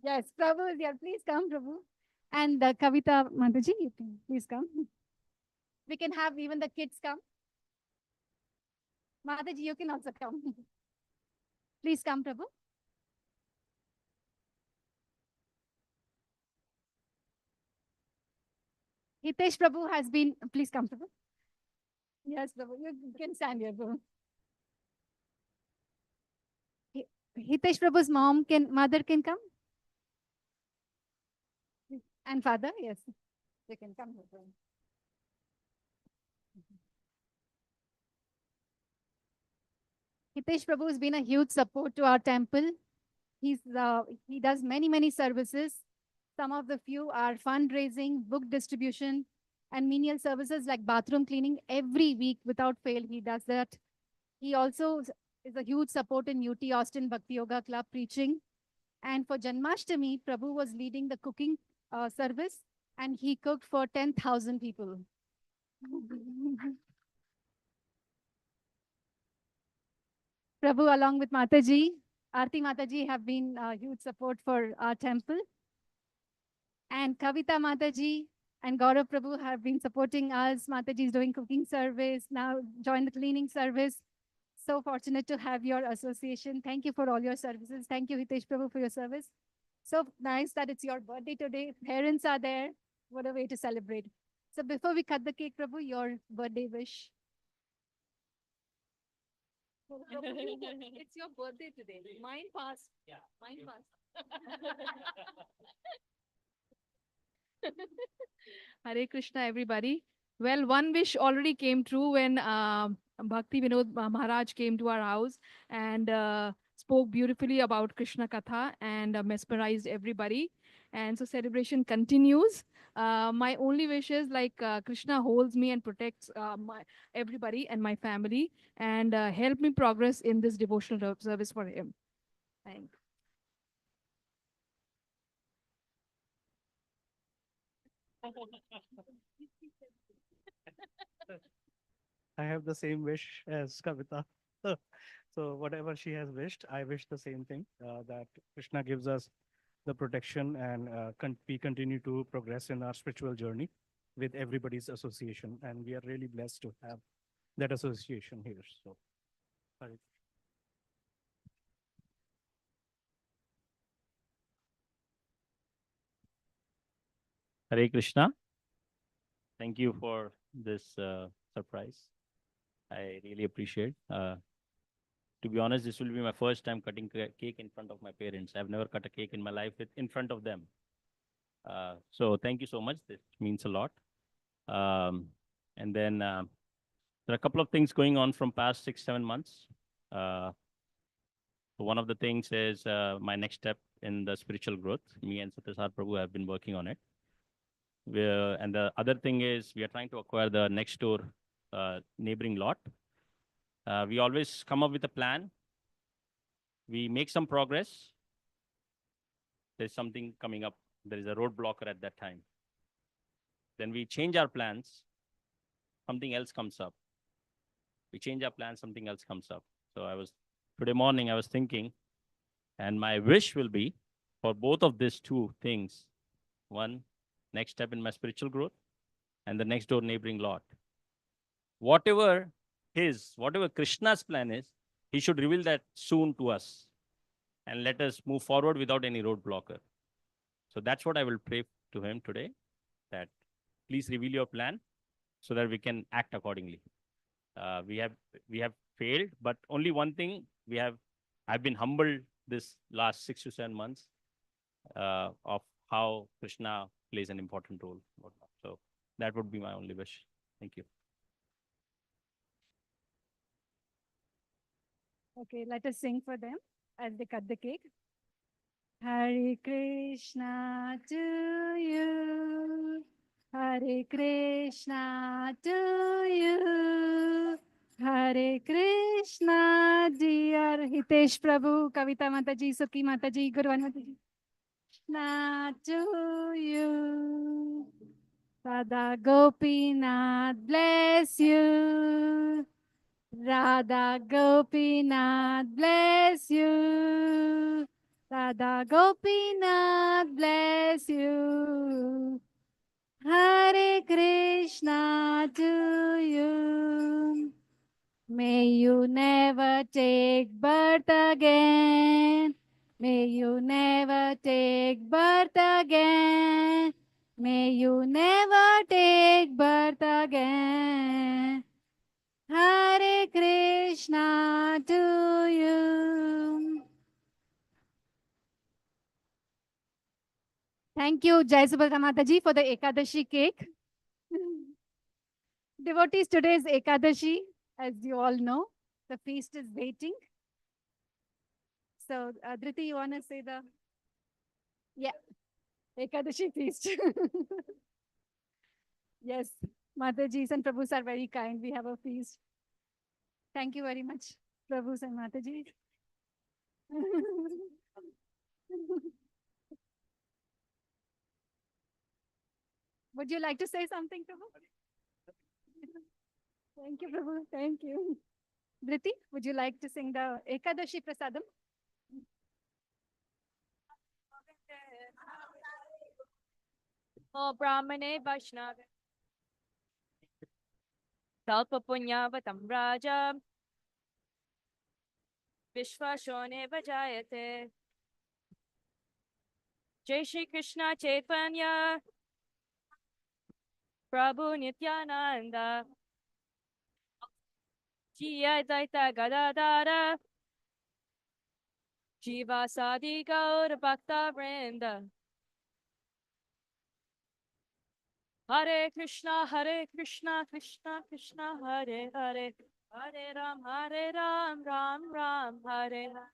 Yes, Prabhu is here. Please come, Prabhu. And Kavita Mataji, you can please come. We can have even the kids come. Mataji, you can also come. Please come, Prabhu. Hitesh Prabhu has been, please come, Prabhu. Yes, Prabhu, you can stand here, Prabhu. Hitesh Prabhu's mother can come? And father, yes. They can come here, Prabhu. Hitesh Prabhu has been a huge support to our temple. He does many services. Some of the few are fundraising, book distribution, and menial services like bathroom cleaning every week without fail. He does that. He also is a huge support in UT Austin Bhakti Yoga Club preaching. And for Janmashtami, Prabhu was leading the cooking service, and he cooked for 10,000 people. Prabhu, along with Mataji, Arati Mataji have been huge support for our temple. And Kavita Mataji and Gaurav Prabhu have been supporting us. Mataji is doing cooking service, now join the cleaning service. So fortunate to have your association. Thank you for all your services. Thank you, Hitesh Prabhu, for your service. So nice that it's your birthday today. Parents are there. What a way to celebrate. So before we cut the cake, Prabhu, your birthday wish. It's your birthday today. Mine passed. Yeah. Mine passed. Hare Krishna, everybody. Well, one wish already came true when Bhakti Vinod Maharaj came to our house and spoke beautifully about Krishna Katha and mesmerized everybody. And so celebration continues. My only wish is like Krishna holds me and protects everybody and my family and help me progress in this devotional service for him. Thanks. I have the same wish as Kavita. So whatever she has wished, I wish the same thing, that Krishna gives us the protection and we continue to progress in our spiritual journey with everybody's association. And we are really blessed to have that association here. So, Hare Hare Krishna. Thank you for this surprise. I really appreciate. To be honest, this will be my first time cutting cake in front of my parents. I've never cut a cake in my life in front of them. So thank you so much. This means a lot. And then there are a couple of things going on from past 6-7 months. So one of the things is my next step in the spiritual growth. Me and Satyasar Prabhu have been working on it. And the other thing is we are trying to acquire the next door neighboring lot. We always come up with a plan. We make some progress. There's something coming up. There is a roadblocker at that time. Then we change our plans. Something else comes up. We change our plans. Something else comes up. So today morning I was thinking, and my wish will be for both of these two things. One, next step in my spiritual growth, and the next door neighboring lot. Whatever Krishna's plan is, he should reveal that soon to us and let us move forward without any roadblocker. So that's what I will pray to him today, that please reveal your plan so that we can act accordingly. We have failed, but only one thing I've been humbled this last 6 to 7 months of how Krishna plays an important role. So that would be my only wish. Thank you. Okay, let us sing for them as they cut the cake. Hare Krishna to you. Hare Krishna to you. Hare Krishna, dear Hitesh Prabhu, Kavita Mataji, Sukhi Mataji, Gurvan Mataji. Krishna to you. Radha Gopinath bless you. Radha Gopinath bless you. Radha Gopinath bless you. Hare Krishna to you. May you never take birth again. May you never take birth again. May you never take birth again. Hare Krishna to you. Thank you, Jai Subhadra Mataji, for the Ekadashi cake. Devotees, today is Ekadashi, as you all know. The feast is waiting. So, Adriti, you want to say the... Yeah, Ekadashi feast. Yes, Matajis and Prabhus are very kind. We have a feast. Thank you very much, Prabhus and Matajis. Would you like to say something, Prabhu? Thank you, Prabhu. Thank you. Dhriti, would you like to sing the Ekadashi Prasadam? O Brahmane Vaishnava Kalpa Punyavatam Raja Vishwashone Vajayate Jai Shri Krishna Chaitanya Prabhu Nityananda Jai Daita Gadadara Jiva Sadi Gaur Bhakta Vrinda Hare Krishna, Krishna Krishna, Hare Hare, Hare Ram, Ram Ram, Hare Hare.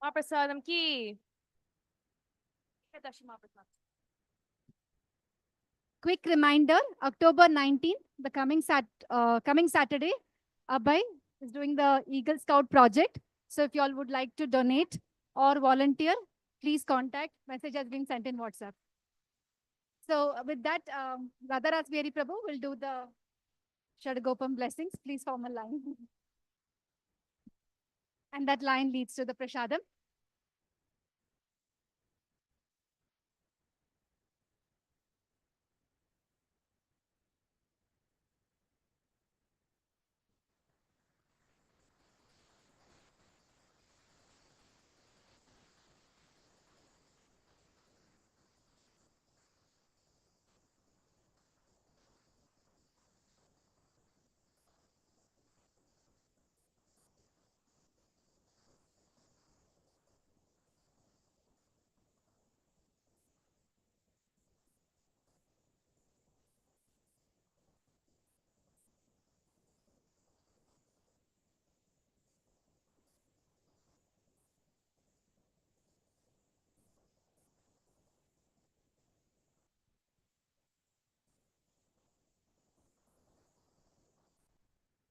Mahaprasadam ki. Quick reminder, October 19th, the coming Saturday, Abhay is doing the Eagle Scout project. So if you all would like to donate or volunteer, please contact. Message has been sent in WhatsApp. So with that, Radha Rasbihari Prabhu will do the Shadagopam blessings. Please form a line. And that line leads to the Prasadam.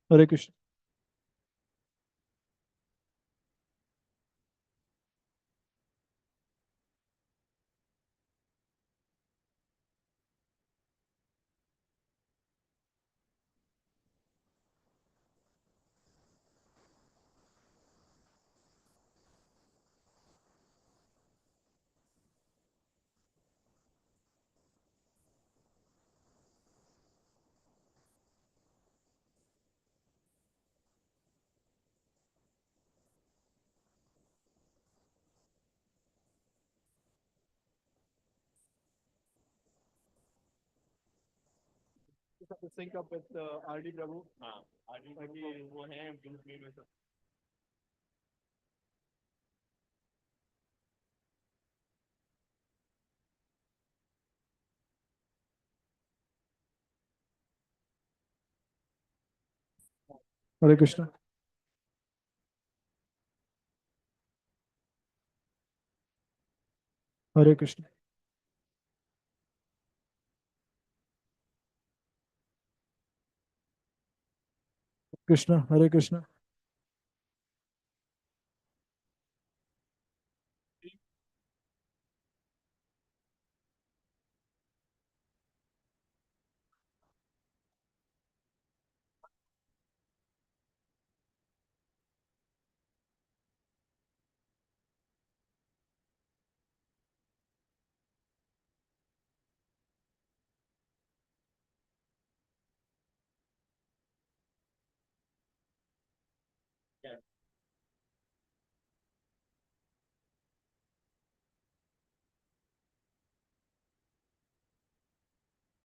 Hare Krishna. To sync up with Arati Prabhu. Hare Krishna. Hare Krishna. Krishna, Hare Krishna.